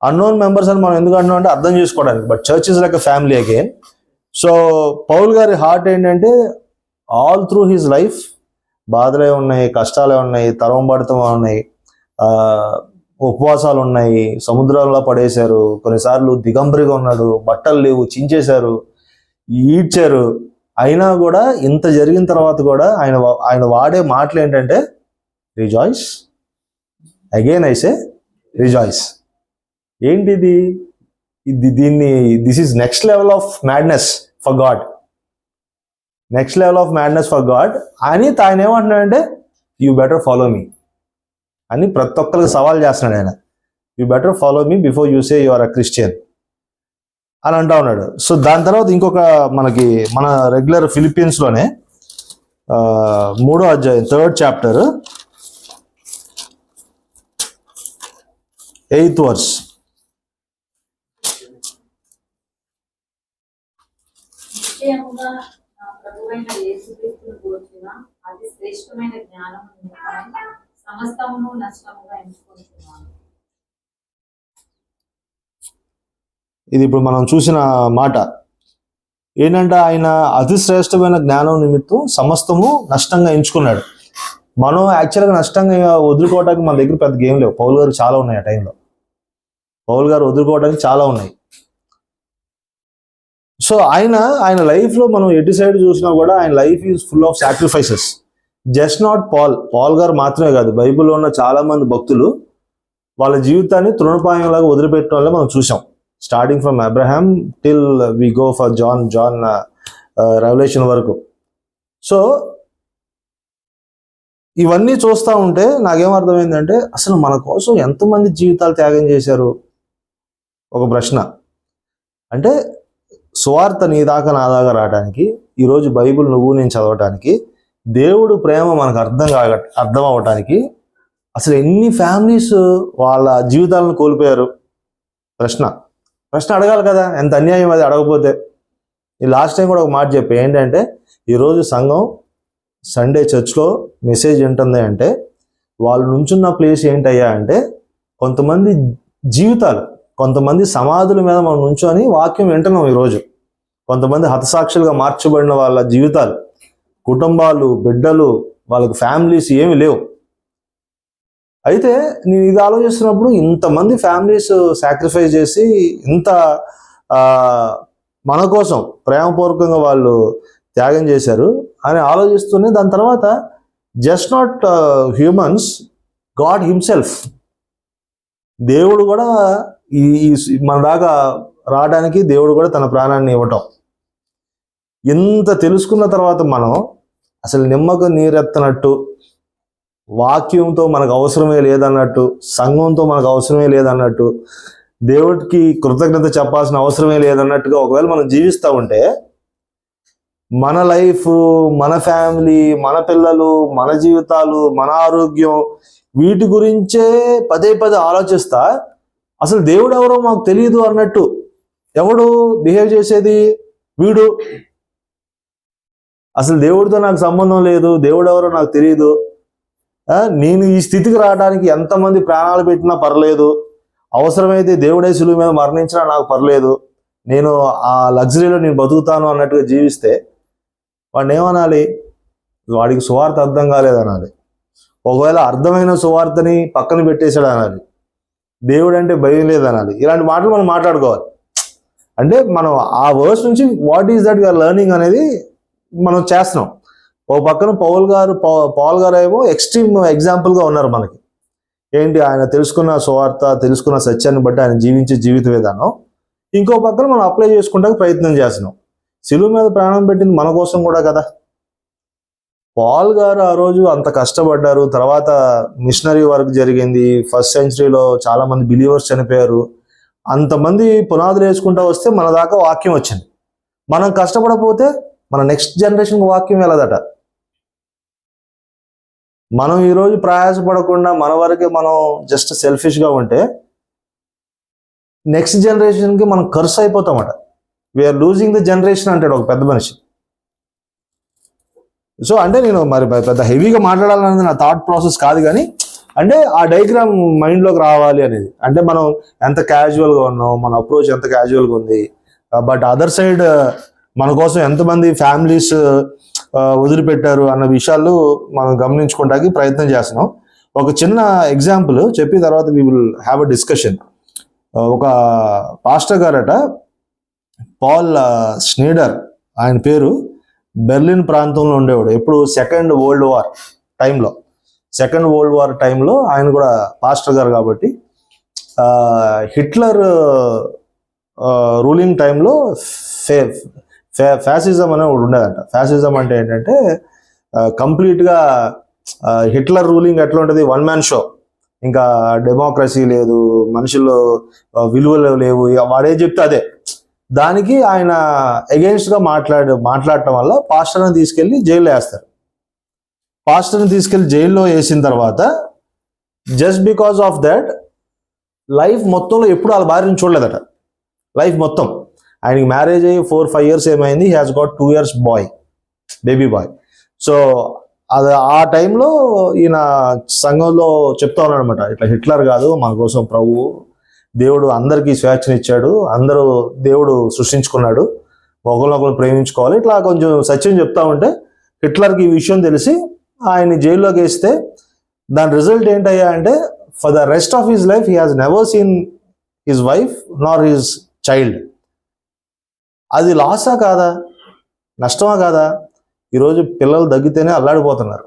అన్నోన్ మెంబర్స్ అని మనం ఎందుకు అంటున్నాం అంటే అర్థం చేసుకోవడానికి, but church is like a family again. So Paul గారి హార్ట్ ఏంటంటే ఆల్ త్రూ హిజ్ లైఫ్ బాధలే ఉన్నాయి, కష్టాలే ఉన్నాయి, తరంబడతం ఉన్నాయి, ఉపవాసాలు ఉన్నాయి, సముద్రాల్లో పడేశారు, కొన్నిసార్లు దిగంబరిగా ఉన్నాడు, బట్టలు లేవు, చించేశారు, ఈడ్చారు. అయినా కూడా ఇంత జరిగిన తర్వాత కూడా ఆయన వాడే మాటలు ఏంటంటే rejoice, again I say rejoice. ఏంటిది? దీన్ని this is next level of madness for God. Next level of madness for God అని ఆయన ఏమంటున్నాడంటే యూ బెటర్ ఫాలో మీ అని ప్రతి ఒక్కరికి సవాల్ చేస్తున్నాడు ఆయన. You better follow me before you say you are a Christian అని అంటా ఉన్నాడు. సో దాని తర్వాత ఇంకొక మనకి మన రెగ్యులర్ ఫిలిపియన్స్లోనే 3వ అధ్యాయం 3rd చాప్టర్ 8th వర్స్. నిశ్చయముగా నా ప్రభువైన యేసుక్రీస్తును గూర్చిన అతి శ్రేష్టమైన జ్ఞానము నిమిత్తమై సమస్తమును నష్టముగా ఎంచుకుంటున్నాను. ఇది ఇప్పుడు మనం చూసిన మాట ఏంటంటే ఆయన అతి శ్రేష్టమైన జ్ఞానం నిమిత్తం సమస్తము నష్టంగా ఎంచుకున్నాడు. మనం యాక్చువల్గా నష్టంగా వదులుకోవడానికి మన దగ్గర పెద్ద గేమ్ లేవు. పౌలు గారు చాలా ఉన్నాయి ఆ టైంలో. పౌలు గారు వదులుకోవడానికి చాలా ఉన్నాయి. సో ఆయన లైఫ్లో మనం ఎటు సైడ్ చూసినా కూడా ఆయన life is full of sacrifices. Just not Paul గారు మాత్రమే కాదు, బైబిల్లో ఉన్న చాలా మంది భక్తులు వాళ్ళ జీవితాన్ని తృణప్రాయంలాగా వదిలిపెట్టడం వల్ల మనం చూసాం. Starting from Abraham till we go for John revolution వరకు. సో ఇవన్నీ చూస్తూ ఉంటే నాకేమర్థమైందంటే అసలు మన కోసం ఎంతమంది జీవితాలు త్యాగం చేశారు ఒక ప్రశ్న. అంటే సువార్త నీ దాకా నా దాకా రావడానికి, ఈరోజు బైబిల్ నువ్వు నేను చదవటానికి, దేవుడు ప్రేమ మనకు అర్థం అవ్వటానికి అసలు ఎన్ని ఫ్యామిలీస్ వాళ్ళ జీవితాలను కోల్పోయారు. ప్రశ్న అడగాలి కదా, ఎంత అన్యాయం అది అడగపోతే. ఈ లాస్ట్ టైం కూడా ఒక మాట చెప్పా, ఏంటంటే ఈరోజు సంఘం సండే చర్చ్లో మెసేజ్ ఏంటుంది అంటే వాళ్ళు నుంచున్న ప్లేస్ ఏంటయ్యా అంటే కొంతమంది జీవితాలు, కొంతమంది సమాధుల మీద మనం నుంచొని వాక్యం వింటున్నాం ఈరోజు. కొంతమంది హతసాక్షులుగా మార్చబడిన వాళ్ళ జీవితాలు, కుటుంబాలు, బిడ్డలు, వాళ్ళకి ఫ్యామిలీస్ ఏమి లేవు. అయితే నేను ఇది ఆలోచిస్తున్నప్పుడు ఇంతమంది ఫ్యామిలీస్ సాక్రిఫైస్ చేసి ఇంత మన కోసం ప్రేమపూర్వకంగా వాళ్ళు త్యాగం చేశారు అని ఆలోచిస్తూనే దాని తర్వాత just not humans, God himself, దేవుడు కూడా ఈ మన దాకా రావడానికి దేవుడు కూడా తన ప్రాణాన్ని ఇవ్వటం. ఇంత తెలుసుకున్న తర్వాత మనం అసలు నిమ్మకు నీరెత్తనట్టు, వాక్యంతో మనకు అవసరమే లేదన్నట్టు, సంఘంతో మనకు అవసరమే లేదన్నట్టు, దేవుడికి కృతజ్ఞత చెప్పాల్సిన అవసరమే లేదన్నట్టుగా ఒకవేళ మనం జీవిస్తూ ఉంటే మన లైఫ్, మన ఫ్యామిలీ, మన పిల్లలు, మన జీవితాలు, మన ఆరోగ్యం, వీటి గురించే పదే ఆలోచిస్తా అసలు దేవుడు ఎవరో మాకు తెలియదు అన్నట్టు ఎవడు బిహేవ్ చేసేది? వీడు. అసలు దేవుడితో నాకు సంబంధం లేదు, దేవుడు ఎవరో నాకు తెలియదు, నేను ఈ స్థితికి రావడానికి ఎంతమంది ప్రాణాలు పెట్టినా పర్లేదు, అవసరమైతే దేవుడే శిలువ మీద మరణించినా నాకు పర్లేదు, నేను ఆ లగ్జరీలో నేను బతుకుతాను అన్నట్టుగా జీవిస్తే వాడిని ఏమనాలి? వాడికి సువార్త అర్థం కాలేదనాలి. ఒకవేళ అర్థమైన సువార్తని పక్కన పెట్టేశాడు అనాలి. దేవుడు అంటే భయం లేదనాలి. ఇలాంటి మాటలు మనం మాట్లాడుకోవాలి. అంటే మనం ఆ వర్స్ నుంచి what is that you're learning అనేది మనం చేస్తున్నాం. ఒక పక్కన పౌల్ గారు ఏమో ఎక్స్ట్రీమ్ ఎగ్జాంపుల్గా ఉన్నారు మనకి. ఏంటి? ఆయన తెలుసుకున్న సువార్త, తెలుసుకున్న సత్యాన్ని బట్టి ఆయన జీవించే జీవిత విధానం. ఇంకో పక్కన మనం అప్లై చేసుకుంటానికి ప్రయత్నం చేస్తున్నాం. శిలువ మీద ప్రాణం పెట్టింది మన కోసం కూడా కదా. పౌల్ గారు ఆ రోజు అంత కష్టపడ్డారు, తర్వాత మిషనరీ వర్క్ జరిగింది, 1st centuryలో చాలా మంది బిలీవర్స్ చనిపోయారు, అంతమంది పునాదులు వేసుకుంటూ వస్తే మన దాకా వాక్యం వచ్చింది. మనం కష్టపడకపోతే మన నెక్స్ట్ జనరేషన్కి వాక్యం వెళ్ళదట. మనం ఈరోజు ప్రయాసపడకుండా మన వరకే మనం జస్ట్ సెల్ఫిష్గా ఉంటే నెక్స్ట్ జనరేషన్కి మనం ఖర్చు అయిపోతామట. వీఆర్ లూజింగ్ ద జనరేషన్ అంటాడు ఒక పెద్ద మనిషి. సో అంటే నేను మరి పెద్ద హెవీగా మాట్లాడాలనేది నా థాట్ ప్రాసెస్ కాదు, కానీ అంటే ఆ డయాగ్రామ్ మైండ్లోకి రావాలి అనేది. అంటే మనం ఎంత క్యాజువల్గా ఉన్నాం, మన అప్రోచ్ ఎంత క్యాజువల్గా ఉంది, బట్ అదర్ సైడ్ మన కోసం ఎంతమంది ఫ్యామిలీస్ వదిలిపెట్టారు అన్న విషయాలు మనం గమనించుకోవడానికి ప్రయత్నం చేస్తున్నాం. ఒక చిన్న ఎగ్జాంపుల్ చెప్పి తర్వాత we will have a discussion. ఒక పాస్టర్ గారట, పాల్ స్నీడర్ ఆయన పేరు, బెర్లిన్ ప్రాంతంలో ఉండేవాడు. ఎప్పుడు సెకండ్ వరల్డ్ వార్ టైంలో ఆయన కూడా పాస్టర్ గారు కాబట్టి హిట్లర్ రూలింగ్ టైంలో ఫ్యాసిజం అనే ఒకటి ఉండేదంట. ఫ్యాసిజం అంటే ఏంటంటే కంప్లీట్గా హిట్లర్ రూలింగ్ ఎట్లా ఉంటుంది, వన్ మ్యాన్ షో. ఇంకా డెమోక్రసీ లేదు, మనుషుల్లో విలువలు లేవు, ఇక వాడేం చెప్తే అదే. దానికి ఆయన అగెయిన్స్ట్గా మాట్లాడటం వల్ల పాస్టర్ని తీసుకెళ్ళి జైల్లో వేస్తారు. పాస్టర్ని తీసుకెళ్ళి జైల్లో వేసిన తర్వాత just because of that life మొత్తంలో ఎప్పుడు వాళ్ళ భార్యను చూడలేదట. లైఫ్ మొత్తం ఆయనకి మ్యారేజ్ అయ్యి 4-5 years ఏమైంది, he has got 2 years boy, baby boy. So అది ఆ టైంలో ఈయన సంఘంలో చెప్తా ఉన్నాడు అనమాట, ఇట్లా హిట్లర్ కాదు మన కోసం ప్రభువు, దేవుడు అందరికీ స్వేచ్ఛనిచ్చాడు, అందరూ దేవుడు సృష్టించుకున్నాడు, ఒకరినొకరు ప్రేమించుకోవాలి, ఇట్లా కొంచెం సత్యం చెప్తా ఉంటే హిట్లర్కి ఈ విషయం తెలిసి ఆయన్ని జైల్లోకి వేస్తే దాని రిజల్ట్ ఏంటయ్యా అంటే for the rest of his life he has never seen his wife Nar his child. అది లాసా కాదా, నష్టమా కాదా? ఈరోజు పిల్లలు దగ్గితేనే అల్లాడిపోతున్నారు.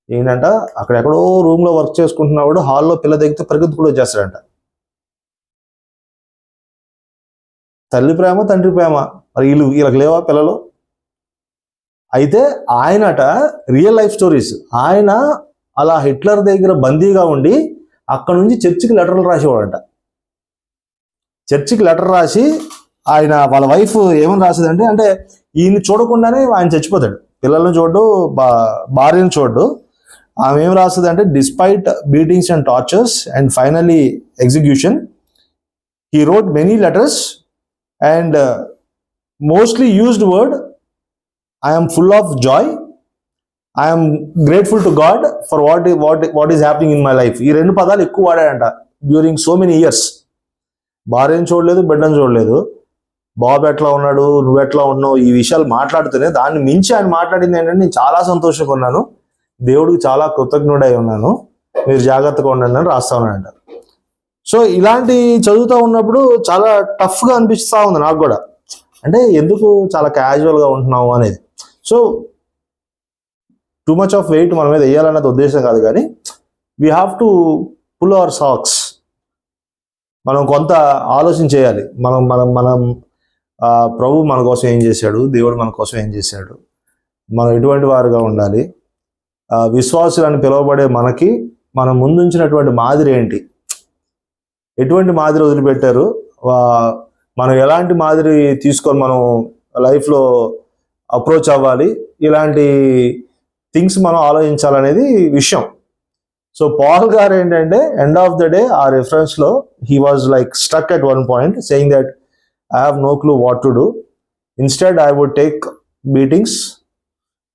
ఏంటంట, అక్కడెక్కడో రూమ్లో వర్క్ చేసుకుంటున్నవాడు హాల్లో పిల్ల దగ్గితే పరిగెత్తుకుని వచ్చేస్తాడంట. తల్లి ప్రేమ తండ్రి ప్రేమ, మరి వీళ్ళకి లేవా పిల్లలు? అయితే ఆయనట రియల్ లైఫ్ స్టోరీస్, ఆయన అలా హిట్లర్ దగ్గర బందీగా ఉండి అక్కడ నుంచి చర్చికి లెటర్లు రాసేవాడంట. చర్చికి లెటర్ రాసి ఆయన వాళ్ళ వైఫ్ ఏమని రాసేదంటే, అంటే ఈయన్ని చూడకుండానే ఆయన చచ్చిపోతాడు, పిల్లల్ని చూడు, భార్యను చూడు. ఆమె ఏం రాస్తుంది అంటే, despite beatings and tortures and finally execution he wrote many letters and mostly used word I am full of joy. I am grateful to God for what is happening in my life. ఈ 2 పదాలు ఎక్కువ వాడాడంట during so many years. భార్యను చూడలేదు, బిడ్డను చూడలేదు, బాబు ఎట్లా ఉన్నాడు, నువ్వు ఎట్లా ఉన్నావు, ఈ విషయాలు మాట్లాడుతూనే దాన్ని మించి ఆయన మాట్లాడింది ఏంటంటే, నేను చాలా సంతోషంగా ఉన్నాను, దేవుడికి చాలా కృతజ్ఞుడై ఉన్నాను, మీరు జాగ్రత్తగా ఉండండి అని రాస్తా ఉన్నాడంట. సో ఇలాంటి చదువుతూ ఉన్నప్పుడు చాలా టఫ్గా అనిపిస్తూ ఉంది నాకు కూడా. అంటే ఎందుకు చాలా క్యాజువల్గా ఉంటున్నావు అనేది. So too much of weight మన మీద వేయాలన్నది ఉద్దేశం కాదు, కానీ we have to pull our socks. మనం కొంత ఆలోచన చేయాలి. మనం ప్రభు మన కోసం ఏం చేశాడు, దేవుడు మన కోసం ఏం చేశాడు, మనం ఎటువంటి వారుగా ఉండాలి, విశ్వాసులని పిలువబడే మనకి మనం ముందుంచినటువంటి మాదిరి ఏంటి, ఎటువంటి మాదిరి వదిలిపెట్టారు, మనం ఎలాంటి మాదిరి తీసుకొని మనం లైఫ్లో అప్రోచ్ అవ్వాలి, ఇలాంటి థింగ్స్ మనం ఆలోచించాలనేది విషయం. సో పాల్ గారు ఏంటంటే ఎండ్ ఆఫ్ ద డే ఆ రెఫరెన్స్లో he was like stuck at one point saying that I have no clue what to do, instead I would take beatings,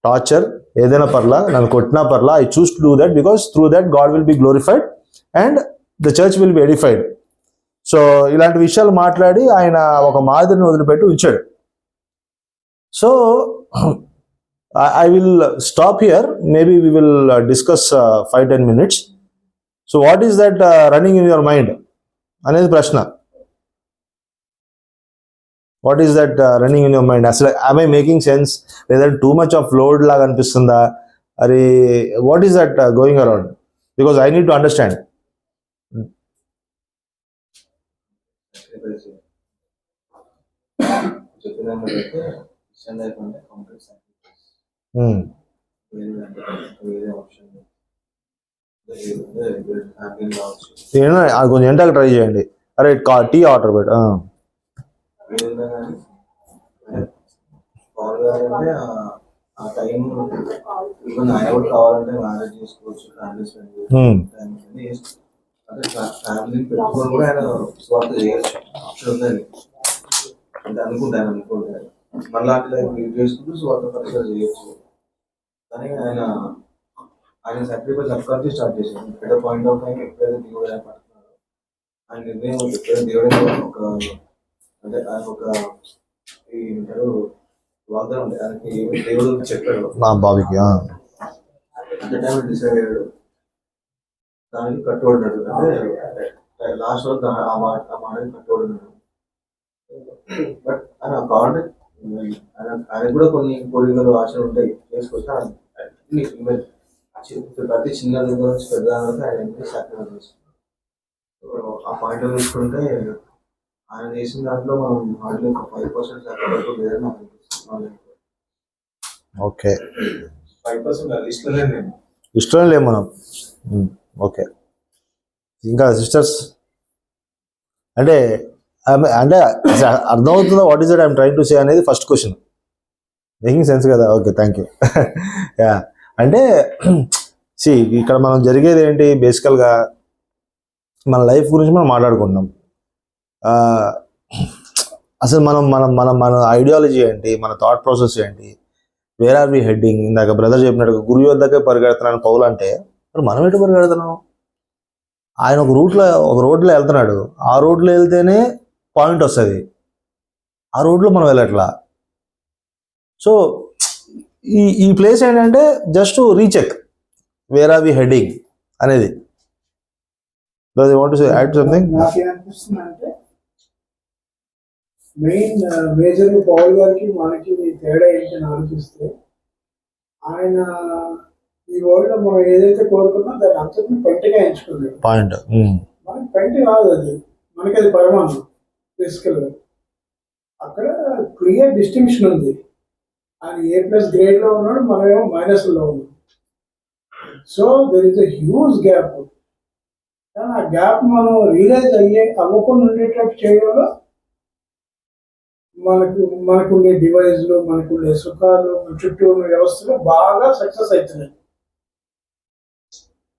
torture, ఏదైనా పర్లా, నన్ను కొట్టినా పర్లా, I choose to do that because through that God will be glorified and the church will be edified. So ఇలాంటి విషయాలు మాట్లాడి ఆయన ఒక మాదిరిని వదిలిపెట్టి ఉంచాడు. So I will stop here, maybe we will discuss 5-10 minutes. So what is that running in your mind అనేది ప్రశ్న. What is that running in your mind? అసలు am I మేకింగ్ సెన్స్, లేదా టూ మచ్ ఆఫ్ లోడ్ లాగా అనిపిస్తుందా? అరే what is that going around? Because I need to understand. చెప్పినట్లయితే Christian life అంటే complete sacrifice, వేరే ఆప్షన్ ఫ్యామిలీ కావచ్చు, కొంచెం ఎంటకు ట్రై చేయండి. అరే టీ ఆర్డర్ పెట్ట ఏదైనా కానీ కావాలంటే ఆ టైం ఈవెన్ ఆయన కూడా కావాలంటే మ్యారేజ్ చేసుకోవచ్చు, ఫ్యామిలీ స్పెండ్ చేయవచ్చు, అంటే ఫ్యామిలీని పెట్టుకొని కూడా ఆయన స్వార్థ చేయొచ్చు, ఆప్షన్ ఉందని అంటే అనుకుంటాను. మనలాంటి లైఫ్ లీడ్ చేసుకుంటూ స్వార్థ పరిచయం చేయొచ్చు. కానీ ఆయన సాక్రిఫైస్ అఫ్కోర్స్ స్టార్ట్ చేశారు. ఎట్ పాయింట్ ఆఫ్ టైం ఎప్పుడైతే దేవుడు పడుతున్నారో ఆయన నిర్ణయం ఎప్పుడైతే దేవుడు ఒక అంటే ఆయన ఒక ఏమంటారు వాగ్దానం ఉంది, ఆయనకి దేవుడు చెప్పాడు నా బావికి అంత టైం డిసైడ్ అయ్యాడు, దానికి కట్టుబడినాడు. అంటే లాస్ట్ వరకు ఆ మాటకి కట్టుబడినాడు. బట్ ఆయన కావాలంటే ఆయన కూడా కొన్ని కోరికలు ఆశలు ఉంటాయి, చేసుకొస్తే ప్రతి చిన్న దగ్గర నుంచి పెద్ద ఆయన సాక్రిఫైస్ చేస్తున్నాడు. ఆ పాయింట్ తీసుకుంటే ఆయన చేసిన దాంట్లో మనం హార్డ్లీ ఒక 5% వరకు లేదని నాకు అనిపిస్తుంది. ఓకే, 5% లిస్ట్ లో లేదు నేను. ఇష్టం లేము మనం. ఓకే, ఇంకా సిస్టర్స్ అంటే అంటే అర్థమవుతుందా what is that I'm trying to say అనేది ఫస్ట్ క్వశ్చన్. మేకింగ్ సెన్స్ కదా? Okay, thank you. యా, అంటే ఇక్కడ మనం జరిగేది ఏంటి, బేసికల్గా మన లైఫ్ గురించి మనం మాట్లాడుకుంటున్నాం. అసలు మనం మనం మనం మన ఐడియాలజీ ఏంటి, మన థాట్ ప్రాసెస్ ఏంటి, వేర్ ఆర్ వి హెడ్డింగ్? ఇందాక బ్రదర్ చెప్పినట్టు గురువు వద్దకే పరిగెడుతున్నాను పౌలు అంటే, మరి మనం ఎటు పరిగెడుతున్నాం? ఆయన ఒక రోడ్లో వెళ్తున్నాడు, ఆ రోడ్లో వెళ్తేనే పాయింట్ వస్తుంది, ఆ రోడ్లో మనం వెళ్ళట్లా. సో ఈ ప్లేస్ ఏంటంటే just recheck where are we heading అనేది. Add something. నాకేమనిపిస్తుంది అంటే మేజర్ పౌల్ గారికి మనకి తేడా ఏంటని ఆలోచిస్తే, ఆయన ఈ వరల్డ్ లో మనం ఏదైతే కోరుకున్నా దాన్ని అంతటిని పెంటగా ఎంచుకున్నాడు. పాయింట్ మనకి పెంట కాదు అది, మనకి అది పరమాణం ఫిజికల్ గా. అక్కడ క్లియర్ డిస్టింక్షన్ ఉంది. ఆయన A+ గ్రేడ్ లో ఉన్నాడు, మనమేమో మైనస్ లో ఉన్నాం. So there is a huge gap. కానీ ఆ గ్యాప్ మనం రియలైజ్ అవ్వకుండా ఉండేటట్టు చేయడంలో మనకుండే డివైజ్లు, మనకుండే సుఖాలు, మన చుట్టూ ఉన్న వ్యవస్థలు బాగా సక్సెస్ అవుతున్నాయి.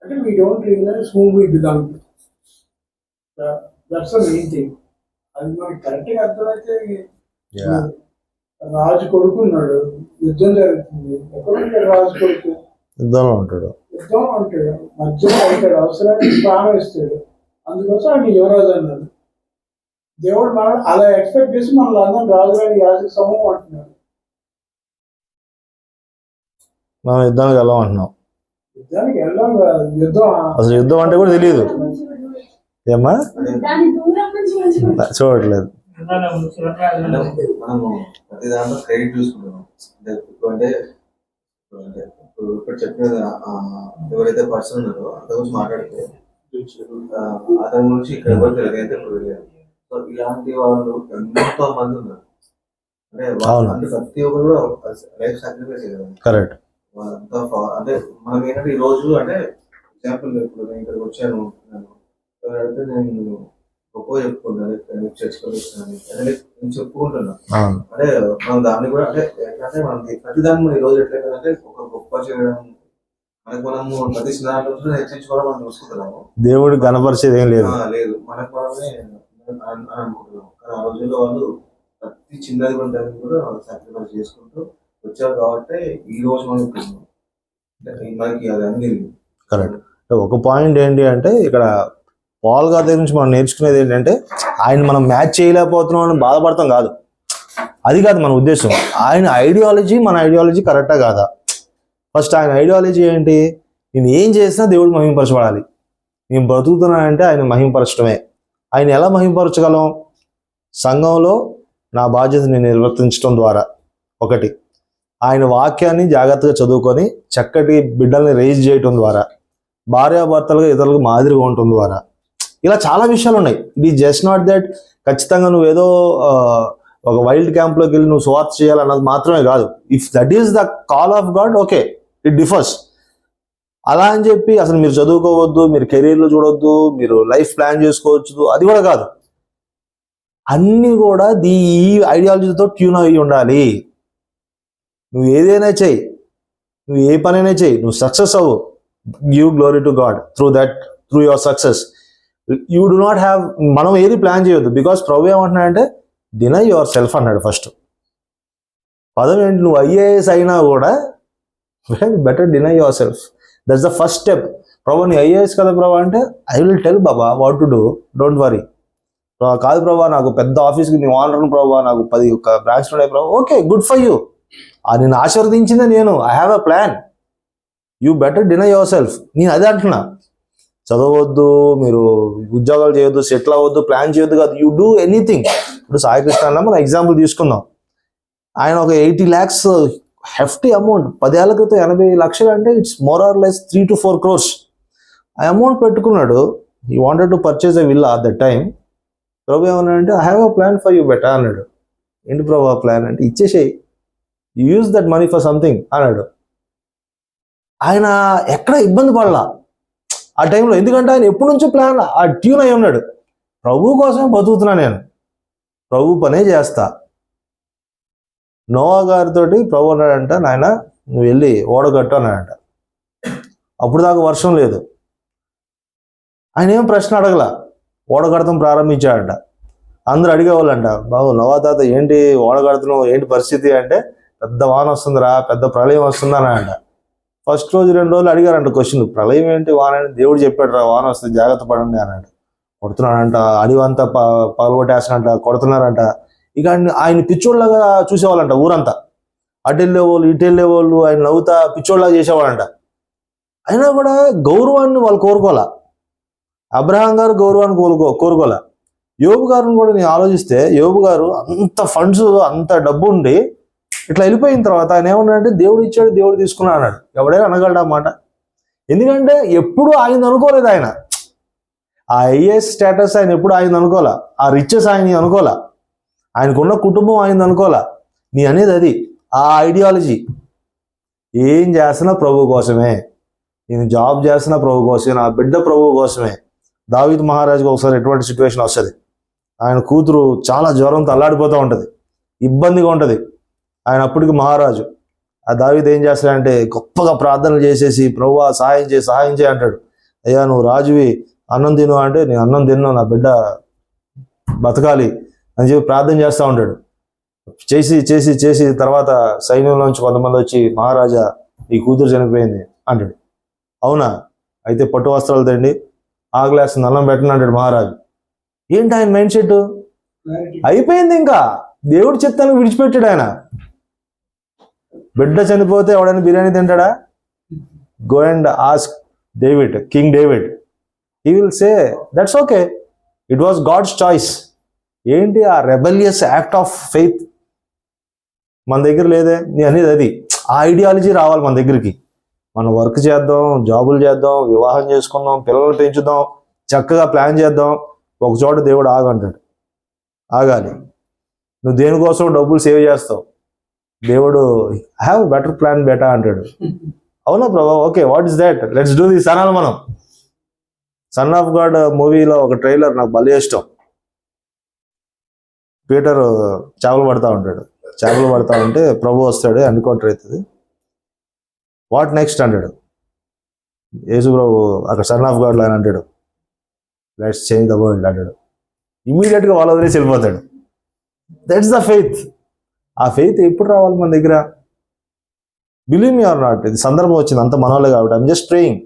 అంటే we don't realise whom we belong to. That's the main thing. అది మనకి కరెక్ట్గా అర్థమైతే, రాజు కొడుకున్నాడు, యుద్ధం జరుగుతుంది, ఎక్కడ రాజు కొడుకు యుద్ధంలో ఉంటాడు, మధ్యలో అవుతాడు, అవసరానికి ప్రాణం ఇస్తాడు. అందుకోసం ఆయన యువరాజు అన్నాడు. దేవుడు మనం అలా ఎక్స్పెక్ట్ చేసి మనల్ని అందరం రాజుగారి యాజక సమూహం అంటున్నాడు. మనం యుద్ధానికి వెళ్ళాం అంటున్నాం. యుద్ధానికి వెళ్ళాం కాదు, అసలు యుద్ధం అంటే కూడా తెలియదు. ఏమ్మా చూడట్లేదు. మనము ప్రతి దాంట్లో క్రెడిట్ చూసుకుంటున్నాం. అంటే ఇప్పుడు చెప్పిన ఎవరైతే పర్సన్ ఉన్నారో అతని గురించి మాట్లాడితే అతని గురించి ఇక్కడ ఎవరు తెలియదు, అయితే ఇప్పుడు తెలియదు. సో ఇలాంటి వాళ్ళు ఎంతో మంది ఉన్నారు. అంటే ప్రతి ఒక్కరు కూడా లైఫ్ సాక్రిఫైస్ కదా. కరెక్ట్. వాళ్ళంతా అంటే మనం ఏంటంటే ఈ రోజు అంటే ఎగ్జాంపుల్, ఇప్పుడు నేను ఇక్కడికి వచ్చాను, అడిగితే నేను గొప్ప చెప్పుకుంటాను, చర్చకొస్తాను నేను చెప్పుకుంటున్నా. అంటే మనం దాన్ని కూడా అంటే ఏంటంటే మనం ప్రతిదాన్ని మనం ఈ రోజు ఎట్లయితే ఒక గొప్ప చేయడం, మనకు మనము ప్రతి సినారిలో హెచ్చరించుకోవడం మనం చూసుకుంటున్నాము. దేవుడు గణపరిచేది ఏం లేదు, మనకు మనమే అనుకుంటున్నాం. కానీ ఆ రోజుల్లో వాళ్ళు ప్రతి చిన్నది కూడా సాక్రిఫైస్ చేసుకుంటూ వచ్చారు కాబట్టి ఈ రోజు మనకి అది అందింది. కరెక్ట్. ఒక పాయింట్ ఏంటి అంటే, ఇక్కడ పాల్ గారి దగ్గర నుంచి మనం నేర్చుకునేది ఏంటంటే, ఆయన మనం మ్యాచ్ చేయలేకపోతున్నాం అని బాధపడతాం కాదు, అది కాదు మన ఉద్దేశం. ఆయన ఐడియాలజీ మన ఐడియాలజీ కరెక్టా కాదా? ఫస్ట్ ఆయన ఐడియాలజీ ఏంటి? నేను ఏం చేసినా దేవుడు మహింపరచబడాలి, నేను బ్రతుకుతున్నానంటే ఆయన మహింపరచడమే. ఆయన ఎలా మహింపరచగలం? సంఘంలో నా బాధ్యతని నిర్వర్తించడం ద్వారా, ఒకటి ఆయన వాక్యాన్ని జాగ్రత్తగా చదువుకొని చక్కటి బిడ్డల్ని రేజ్ చేయటం ద్వారా, భార్యాభర్తలుగా ఇతరులకు మాదిరిగా ఉండటం ద్వారా, ఇలా చాలా విషయాలు ఉన్నాయి. It is just not that ఖచ్చితంగా నువ్వు ఏదో ఒక వైల్డ్ క్యాంప్లోకి వెళ్ళి నువ్వు స్వార్థ చేయాలన్నది మాత్రమే కాదు. If that is the call of God, okay, it differs. అలా అని చెప్పి అసలు మీరు చదువుకోవద్దు, మీరు కెరీర్లో చూడొద్దు, మీరు లైఫ్ ప్లాన్ చేసుకోవచ్చు, అది కూడా కాదు. అన్నీ కూడా ఈ ఐడియాలజీతో ట్యూన్ అయ్యి ఉండాలి. నువ్వు ఏదైనా చెయ్యి, నువ్వు ఏ పనైనా చెయ్యి, నువ్వు సక్సెస్ అవ్వు, give glory to God through your success. You do not have, మనం ఏది ప్లాన్ చేయొద్దు. బికాస్ ప్రభు ఏమంటున్నాడంటే డినై యువర్ సెల్ఫ్ అన్నాడు. ఫస్ట్ పదం ఏంటి? నువ్వు IAS అయినా కూడా better deny yourself. That's the first step. ప్రభు నీ IAS కదా ప్రభు అంటే, I will tell baba what to do, don't worry. కాదు ప్రభా, నాకు పెద్ద ఆఫీస్కి నీ ఆనర్ ప్రభావ, నాకు 10 బ్రాంచ్లు ఉన్నాయి ప్రభావ, ఓకే, గుడ్ ఫర్ యూ. నేను ఆశీర్వదించిందే నేను. I have a plan. You better deny your self. నేను అదే అంటున్నా. చదవద్దు, మీరు ఉద్యోగాలు చేయొద్దు, సెటిల్ అవ్వద్దు, ప్లాన్ చేయొద్దు కాదు, యూ డూ ఎనీథింగ్. ఇప్పుడు సాయి కృష్ణ అన్న మనం ఎగ్జాంపుల్ తీసుకుందాం. ఆయన ఒక 80 lakhs హెఫ్టీ అమౌంట్, 10 ఏళ్ల క్రితం 80 లక్షలు అంటే it's more or less 3 to 4 crores. ఆ అమౌంట్ పెట్టుకున్నాడు. He wanted to purchase a villa at that time. ప్రభు ఏమన్నాడంటే I have a plan for you better అన్నాడు. ఏంటి ప్రభు ఆ ప్లాన్ అంటే, ఇచ్చేసేయి, use that money for something అన్నాడు. ఆయన ఎక్కడ ఇబ్బంది పడలా ఆ టైంలో, ఎందుకంటే ఆయన ఎప్పటి నుంచో ప్లాన్ ఆ ట్యూన్ అయి ఉన్నాడు. ప్రభు కోసమే బతుకుతున్నా నేను, ప్రభు పనే చేస్తా. నోవా గారితో ప్రభు అన్నాడంట, నాయన నువ్వు వెళ్ళి ఓడగట్టు అన్నాడంట. అప్పుడు దాకా వర్షం లేదు, ఆయన ఏం ప్రశ్న అడగల, ఓడగడతాం ప్రారంభించాడంట. అందరూ అడిగేవాళ్ళంట, బాబు నోవా తాత ఏంటి ఓడగడుతున్నావు, ఏంటి పరిస్థితి అంటే, పెద్ద వాన వస్తుందిరా, పెద్ద ప్రళయం వస్తుందా అంట. ఫస్ట్ రోజు 2 రోజులు అడిగారంట క్వశ్చన్, ప్రళయం ఏంటి వాన ఏంటి, దేవుడు చెప్పాడు రా వాన వస్తుంది జాగ్రత్త పడండి అన్నాడు. కొడుతున్నాడంట, అడివంతా పగలగొట్టేస్తానంట, కొడుతున్నారంట. ఇక ఆయన పిచ్చోళ్ళగా చూసేవాళ్ళంట ఊరంతా, అటు వెళ్ళేవాళ్ళు ఇటు వెళ్ళేవాళ్ళు, ఆయన నవ్వుతా పిచ్చోళ్ళగా చేసేవాళ్ళంట. అయినా కూడా గౌరవాన్ని వాళ్ళు కోరుకోలే. అబ్రహాం గారు గౌరవాన్ని కోరుకోలే. యోబు గారిని కూడా నేను ఆలోచిస్తే, యోబు గారు అంత ఫండ్స్ అంత డబ్బు ఉండి ఇట్లా వెళ్ళిపోయిన తర్వాత ఆయన ఏమన్నాడంటే, దేవుడు ఇచ్చాడు దేవుడు తీసుకున్నాడు అన్నాడు. ఎవడైనా అనగలడా మాట? ఎందుకంటే ఎప్పుడు ఆయన అనుకోలేదు, ఆయన ఆ ఐఏఎస్ స్టేటస్ ఆయన ఎప్పుడు ఆయన అనుకోలే, ఆ రిచెస్ ఆయన అనుకోలే, ఆయనకున్న కుటుంబం ఆయన అనుకోలే. నీ అనేది అది, ఆ ఐడియాలజీ. ఏం చేస్తున్నా ప్రభు కోసమే, నేను జాబ్ చేస్తున్నా ప్రభు కోసమే, నా బిడ్డ ప్రభు కోసమే. దావీదు మహారాజుకి ఒకసారి ఎటువంటి సిచ్యువేషన్ వస్తుంది, ఆయన కూతురు చాలా జ్వరంతో అల్లాడిపోతూ ఉంటుంది, ఇబ్బందిగా ఉంటుంది. ఆయన అప్పటికి మహారాజు. ఆ దావీదు ఏం చేస్తాడంటే గొప్పగా ప్రార్థనలు చేసేసి, ప్రభువా సహాయం చేయి అంటాడు. అయ్యా నువ్వు రాజువి, అన్నం తిను అంటే, నేను అన్నం తిన్నా, నా బిడ్డ బతకాలి అని చెప్పి ప్రార్థన చేస్తూ ఉంటాడు. చేసి చేసి చేసి తర్వాత సైన్యంలోంచి కొంతమంది వచ్చి, మహారాజా నీ కూతురు చనిపోయింది అంటాడు. అవునా, అయితే పట్టు వస్త్రాలు తండి, ఆగలేస్తుంది, అన్నం పెట్టండి అంటాడు మహారాజు. ఏంటి ఆయన మైండ్ సెట్? అయిపోయింది, ఇంకా దేవుడు చెప్తాను విడిచిపెట్టాడు ఆయన. బిడ్డ చనిపోతే ఎవడైనా బిర్యానీ తింటాడా? Go and ask David, king David, he will say that's okay, it was God's choice. ఏంటి ఆ రెబెలియస్ యాక్ట్ ఆఫ్ ఫెయిత్ మన దగ్గర లేదే? నీ అనేది అది, ఆ ఐడియాలజీ రావాలి మన దగ్గరికి. మనం వర్క్ చేద్దాం, జాబులు చేద్దాం, వివాహం చేసుకుందాం, పిల్లలు పెంచుదాం, చక్కగా ప్లాన్ చేద్దాం. ఒక చోట దేవుడు ఆగంటాడు, ఆగాలి. నువ్వు దేనికోసం డబ్బులు సేవ్ చేస్తావు, దేవుడు I have better plan beta అంటాడు. అవునా ప్రభా, okay what is that, let's do this అనాలి మనం. సన్ ఆఫ్ గాడ్ మూవీలో ఒక ట్రైలర్ నాకు భలే ఇష్టం. పీటర్ చేపలు పడతా ఉంటాడు, చేపలు పడతా ఉంటే ప్రభు వస్తాడు, ఎన్కౌంటర్ అవుతుంది. వాట్ నెక్స్ట్ అంటాడు యేసు ప్రభు, అక్కడ సన్ ఆఫ్ గాడ్ అని అంటాడు, లెట్స్ చేంజ్ ద వరల్డ్ అంటాడు. ఇమీడియట్గా వాళ్ళ వదిలేసి వెళ్ళిపోతాడు. That's the faith. ఆ ఫెయిత్ ఎప్పుడు రావాలి మన దగ్గర? బిలీవ్ మీ ఆర్ నాట్, ఇది సందర్భం వచ్చింది అంత మనోళ్ళే కాబట్టి ఐమ్ జస్ట్ ప్రేయింగ్.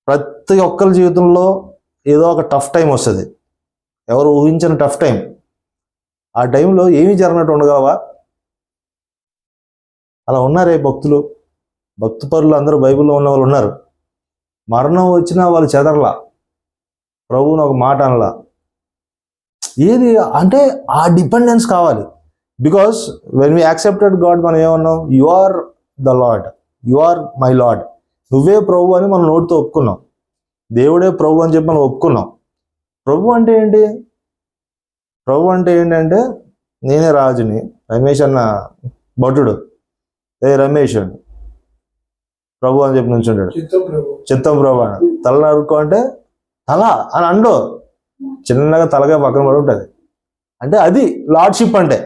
ప్రతి ఒక్కరి జీవితంలో ఏదో ఒక టఫ్ టైం వస్తుంది, ఎవరు ఊహించిన టఫ్ టైం. ఆ టైంలో ఏమీ జరగనట్టు ఉండగలవా? అలా ఉన్నారే భక్తులు, భక్తి పరులు అందరూ బైబిల్లో ఉన్న వాళ్ళు ఉన్నారు. మరణం వచ్చినా వాళ్ళు చెదరలా, ప్రభువుని ఒక మాట అనలా. ఏది అంటే ఆ డిపెండెన్స్ కావాలి. Because when we accepted God, మనం ఏమన్నాం, you are the Lord, you are my Lord, నువ్వే ప్రభు అని మనం నోటితో ఒప్పుకున్నాం. దేవుడే ప్రభు అని చెప్పి మనం ఒప్పుకున్నాం. ప్రభు అంటే ఏంటి? ప్రభు అంటే ఏంటంటే, నేనే రాజుని, రమేష్ అన్న భటుడు, రమేష్ అండి ప్రభు అని చెప్పి నుంచుంటాడు, చిత్తం ప్రభు అని. తల నరుక్కో అంటే తల అని అండో, చిన్నగా తలగా పక్కన పడి ఉంటుంది. అంటే అది లార్డ్షిప్ అంటే.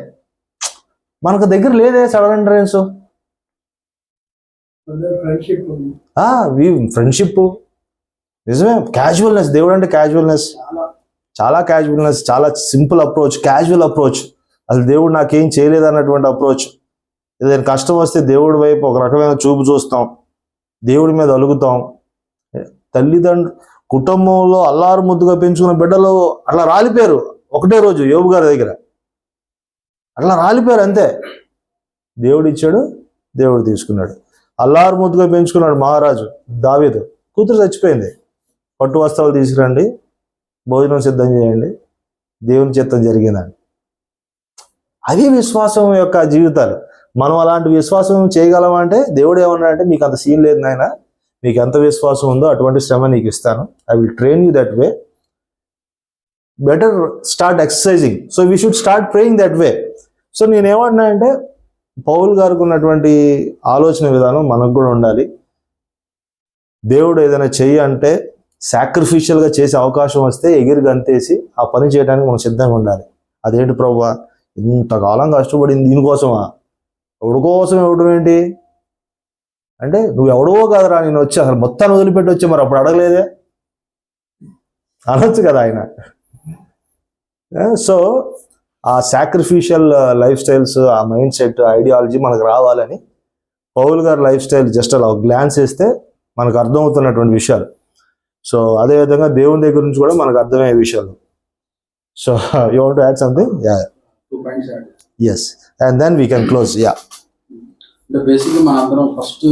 మనకు దగ్గర లేదే సడన్ ఎంట్రన్స్. ఫ్రెండ్షిప్ నిజమే. క్యాజువల్నెస్, దేవుడు అంటే క్యాజువల్నెస్, చాలా క్యాజువల్నెస్, చాలా సింపుల్ అప్రోచ్, క్యాజువల్ అప్రోచ్. అసలు దేవుడు నాకేం చేయలేదు అన్నటువంటి అప్రోచ్. ఏదైనా కష్టం వస్తే దేవుడి వైపు ఒక రకమైన చూపు చూస్తాం, దేవుడి మీద అలుగుతాం. తల్లిదండ్రులు కుటుంబంలో అల్లారు ముద్దుగా పెంచుకున్న బిడ్డలు అట్లా రాలిపోయారు ఒకటే రోజు యోబు గారి దగ్గర, అట్లా రాలిపోయారు అంతే. దేవుడు ఇచ్చాడు, దేవుడు తీసుకున్నాడు. అల్లారు ముద్దుగా పెంచుకున్నాడు మహారాజు దావీదు, కూతురు చచ్చిపోయింది. పట్టు వస్త్రాలు తీసుకురండి, భోజనం సిద్ధం చేయండి, దేవుని చిత్తం జరిగిందని. అవి విశ్వాసం యొక్క జీవితాలు. మనం అలాంటి విశ్వాసం చేయగలమంటే, దేవుడు ఏమన్నాడంటే, మీకు అంత సీన్ లేదు నాయన, మీకు ఎంత విశ్వాసం ఉందో అటువంటి శ్రమ నీకు ఇస్తాను. I will train you that way. Better start exercising. So we should start praying that way. So నేనేమన్నా అంటే పౌల్ గారికి ఉన్నటువంటి ఆలోచన విధానం మనకు కూడా ఉండాలి. దేవుడు ఏదైనా చెయ్యి అంటే సాక్రిఫిషియల్గా చేసే అవకాశం వస్తే ఎగిరి గంతేసి ఆ పని చేయడానికి మనం సిద్ధంగా ఉండాలి. అదేంటి ప్రభువా, ఇంతకాలం కష్టపడింది దీనికోసమా? ఎవడి కోసం ఇవ్వడం ఏంటి అంటే, నువ్వు ఎవడో కాదురా, నేను వచ్చి అసలు మొత్తాన్ని వదిలిపెట్టి వచ్చి మరి అప్పుడు అడగలేదే అనొచ్చు కదా ఆయన. సో ఆ సాక్రిఫిషియల్ లైఫ్ స్టైల్స్, ఆ మైండ్ సెట్, ఐడియాలజీ మనకు రావాలని పౌల్ గారి లైఫ్ స్టైల్ జస్ట్ అలా గ్లాన్స్ వేస్తే మనకు అర్థమవుతున్నటువంటి విషయాలు. సో అదేవిధంగా దేవుని దగ్గర నుంచి కూడా మనకు అర్థమయ్యే విషయాలు. So you want to add something? Yeah, 2 points add. Yes, and then we can close. Yeah, అంటే బేసిక్గా మనందరం ఫస్ట్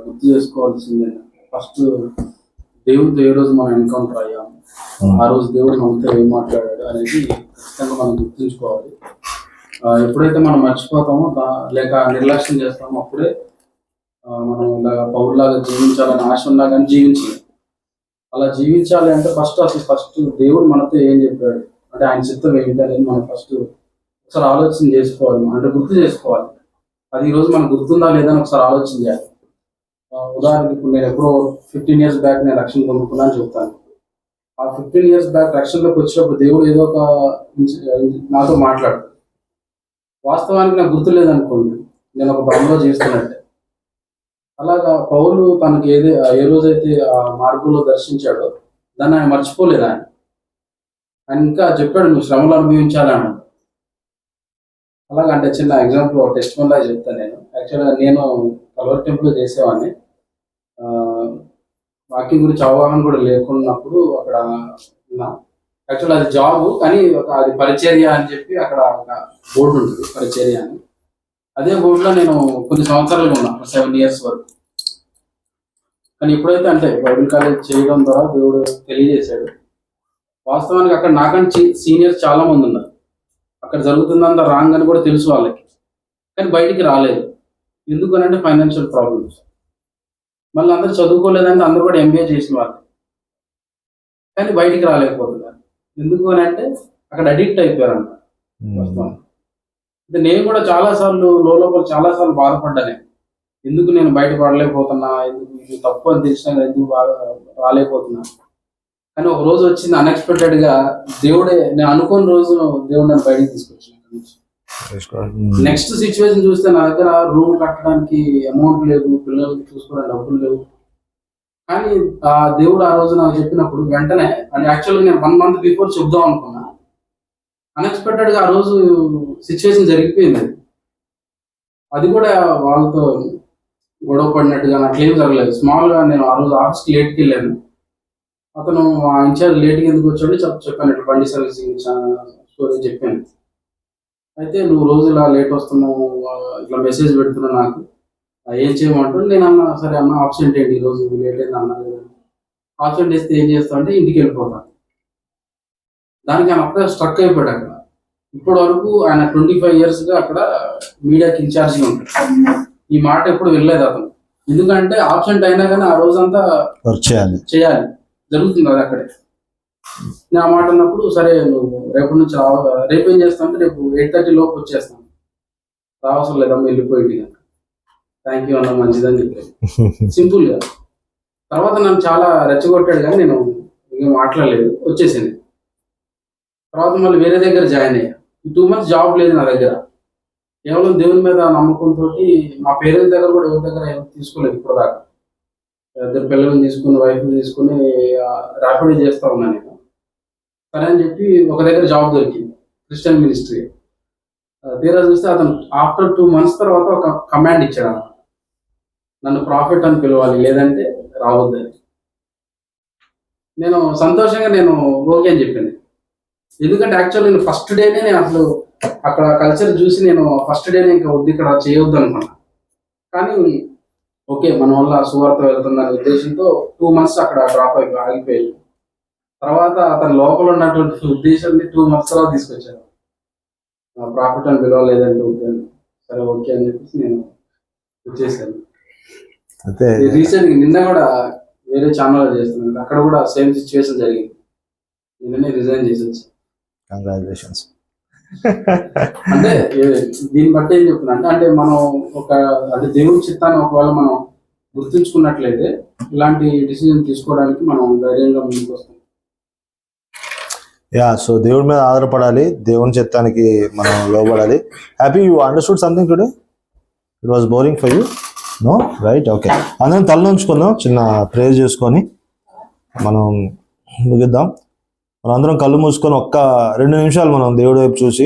గుర్తు చేసుకోవాల్సింది, ఫస్ట్ దేవుడితో ఏ రోజు మనం ఎన్కౌంటర్ అయ్యాము, ఆ రోజు దేవుడు మనతో ఏం మాట్లాడాడు అనేది ఖచ్చితంగా మనం గుర్తుంచుకోవాలి. ఎప్పుడైతే మనం మర్చిపోతామో లేక నిర్లక్ష్యం చేస్తామో అప్పుడే మనం ఇలాగ పౌరులాగా జీవించాలని ఆశ ఉన్నా కానీ జీవించాలి. అలా జీవించాలి అంటే ఫస్ట్ దేవుడు మనతో ఏం చెప్పాడు, అంటే ఆయన చిత్తం ఏంటి అనేది మనం ఫస్ట్ ఒకసారి ఆలోచన చేసుకోవాలి, అంటే గుర్తు చేసుకోవాలి. అది ఈరోజు మనకు గుర్తుందా లేదా అని ఒకసారి ఆలోచన చేయాలి. ఉదాహరణకి ఇప్పుడు నేను ఎప్పుడో 15 years బ్యాక్ నేను రక్షణ పొందుకున్నా అని చెప్తాను. ఆ 15 years బ్యాక్ రక్షణలోకి వచ్చినప్పుడు దేవుడు ఏదో ఒక నాతో మాట్లాడు. వాస్తవానికి నాకు గుర్తు లేదనుకోండి, నేను ఒక భ్రమలో చేస్తున్నట్టే. అలాగా పౌలు తనకి ఏ రోజైతే ఆ మార్గంలో దర్శించాడో దాన్ని ఆయన మర్చిపోలేదు. ఆయన ఇంకా చెప్పాడు, నువ్వు శ్రమలు అనుభవించాలని. అలాగా అంటే చిన్న ఎగ్జాంపుల్ టెస్ట్ వల్ల చెప్తాను. యాక్చువల్గా నేను కల్వరి టెంపుల్లో చేసేవాడిని. వాకింగ్ గురించి అవగాహన కూడా లేకున్నప్పుడు అక్కడ ఉన్నా. యాక్చువల్ అది జాబ్, కానీ అది పరిచర్య అని చెప్పి అక్కడ ఒక బోర్డు ఉంటుంది, పరిచర్య అని. అదే బోర్డులో నేను కొన్ని సంవత్సరాలుగా ఉన్నా, 7 years వరకు. కానీ ఎప్పుడైతే అంటే బైబిల్ కాలేజ్ చేయడం ద్వారా దేవుడు తెలియజేశాడు. వాస్తవానికి అక్కడ నాకంటే సీనియర్స్ చాలా మంది ఉన్నారు. అక్కడ జరుగుతుందంత రాంగ్ అని కూడా తెలుసు వాళ్ళకి, కానీ బయటికి రాలేదు. ఎందుకనంటే ఫైనాన్షియల్ ప్రాబ్లమ్స్. మళ్ళీ అందరూ చదువుకోలేదంటే అందరూ కూడా MBA చేసిన వాళ్ళు, కానీ బయటికి రాలేకపోతున్నారు. ఎందుకు అని అంటే అక్కడ అడిక్ట్ అయిపోయారంట. అంటే నేను కూడా చాలాసార్లు లోపల చాలాసార్లు బాధపడ్డాను. ఎందుకు నేను బయట పడలేకపోతున్నా, ఎందుకు ఇది తప్పు అని తెలిసినా ఎందుకు బాగా రాలేకపోతున్నా. కానీ ఒక రోజు వచ్చింది అన్ఎక్స్పెక్టెడ్గా, దేవుడే, నేను అనుకోని రోజు దేవుడు నన్ను బయటకు తీసుకొచ్చాను. నెక్స్ట్ సిచ్యువేషన్ చూస్తే నా దగ్గర రూమ్ కట్టడానికి అమౌంట్ లేదు, పిల్లలకి చూసుకోవడానికి డబ్బులు లేవు. కానీ ఆ దేవుడు ఆ రోజు నాకు చెప్పినప్పుడు వెంటనే, అంటే యాక్చువల్గా నేను 1 month బిఫోర్ చెప్దాం అనుకున్నా. అన్ఎక్స్పెక్టెడ్గా ఆ రోజు సిచ్యువేషన్ జరిగిపోయింది. అది కూడా వాళ్ళతో గొడవ పడినట్టుగా అట్లేం జరగలేదు. స్మాల్గా నేను ఆ రోజు ఆఫీస్కి లేట్కి వెళ్ళాను. అతను ఆ ఇన్ఛార్జ్ లేట్గా ఎందుకు వచ్చాడో చెప్పాను, ఇట్లా బండి సర్వీసింగ్ స్టోరీ చెప్పాను. అయితే నువ్వు రోజు ఇలా లేట్ వస్తున్నావు, ఇట్లా మెసేజ్ పెడుతున్నావు, నాకు ఏం చేయమంటారు. నేను అన్నా, సరే అన్న ఆబ్సెంట్ ఏంటి ఈరోజు లేట్ అయింది అన్నారు. ఆబ్సెంట్ వేస్తే ఏం చేస్తావు అంటే ఇంటికి వెళ్ళిపోతాను. దానికి ఆయన అప్పుడే స్ట్రక్ అయిపోయాడు అక్కడ. ఇప్పటి వరకు ఆయన 25 yearsగా అక్కడ మీడియాకి ఇన్ఛార్జ్గా ఉంటాడు. ఈ మాట ఎప్పుడు వెళ్ళలేదు అతను. ఎందుకంటే ఆబ్సెంట్ అయినా కానీ ఆ రోజంతా చేయాలి, జరుగుతుంది అది అక్కడే. నేను ఆ మాట అన్నప్పుడు, సరే నువ్వు రేపటి నుంచి రేపు ఏం చేస్తాను అంటే రేపు 8:30 లోపు వచ్చేస్తాను, రావసరం లేదమ్మా వెళ్ళిపోయింది కనుక. థ్యాంక్ యూ అన్న, మంచిదని చెప్పాను సింపుల్గా. తర్వాత నన్ను చాలా రెచ్చగొట్టాడు, కానీ నేను ఇంకేం మాట్లాడలేదు, వచ్చేసాను. తర్వాత మళ్ళీ వేరే దగ్గర జాయిన్ అయ్యా. 2 months జాబ్ లేదు నా దగ్గర. కేవలం దేవుని మీద నమ్మకంతో మా పేరెంట్స్ దగ్గర కూడా ఎవరి దగ్గర ఏం తీసుకోలేదు ఇప్పుడు దాకా. 2 పిల్లల్ని తీసుకుని, వైఫ్ తీసుకుని ర్యాపిడో చేస్తూ ఉన్నాను నేను. సరే అని చెప్పి ఒక దగ్గర జాబ్ దొరికింది, క్రిస్టియన్ మినిస్ట్రీ. తీరా చూస్తే అతను ఆఫ్టర్ 2 months తర్వాత ఒక కమాండ్ ఇచ్చాడు, నన్ను ప్రాఫిట్ అని పిలవాలి, లేదంటే రావద్దని. నేను సంతోషంగా నేను ఓకే అని చెప్పాను. ఎందుకంటే యాక్చువల్లీ నేను ఫస్ట్ డేనే నేను అసలు అక్కడ కల్చర్ చూసి నేను ఫస్ట్ డేనే ఇంకా వద్దు ఇక్కడ చేయొద్దు అనుకున్నా. కానీ ఓకే, మన వల్ల సువార్త వెళ్తుందనే ఉద్దేశంతో 2 months అక్కడ డ్రాప్ ఆగిపోయాను. తర్వాత అతని లోపల ఉన్నటువంటి ఉద్దేశాన్ని 2 months తర్వాత తీసుకొచ్చాను. ప్రాఫిట్ అని పిలవలేదంటే వద్దని. సరే ఓకే అని చెప్పేసి నేను వచ్చేసాను. అయితే రీసెంట్ నిన్న కూడా వేరే ఛానల్ చేస్తున్నాను, అక్కడ కూడా సేమ్ సిచ్యువేషన్ జరిగింది. నిన్ననే రిజైన్ చేసి వచ్చి. కంగ్రాచులేషన్స్. అంటే దీన్ని బట్టి ఏం చెప్తున్నా అంటే మనం అంటే దేవుని చిత్తాన్ని ఒకవేళ మనం గుర్తుంచుకున్నట్లయితే ఇలాంటి డిసిజన్ తీసుకోవడానికి మనం ధైర్యంగా ముందుకు వస్తాం. యా, సో దేవుడి మీద ఆధారపడాలి, దేవుని చిత్తానికి మనం లోబడాలి. Happy you understood something today? It was boring for you? No, right, okay. అందరం తలనుంచుకుందాం, చిన్న ప్రేయర్ చేసుకొని మనం ముగిద్దాం. మనందరం కళ్ళు మూసుకొని ఒక్క 2 నిమిషాలు మనం దేవుడి వైపు చూసి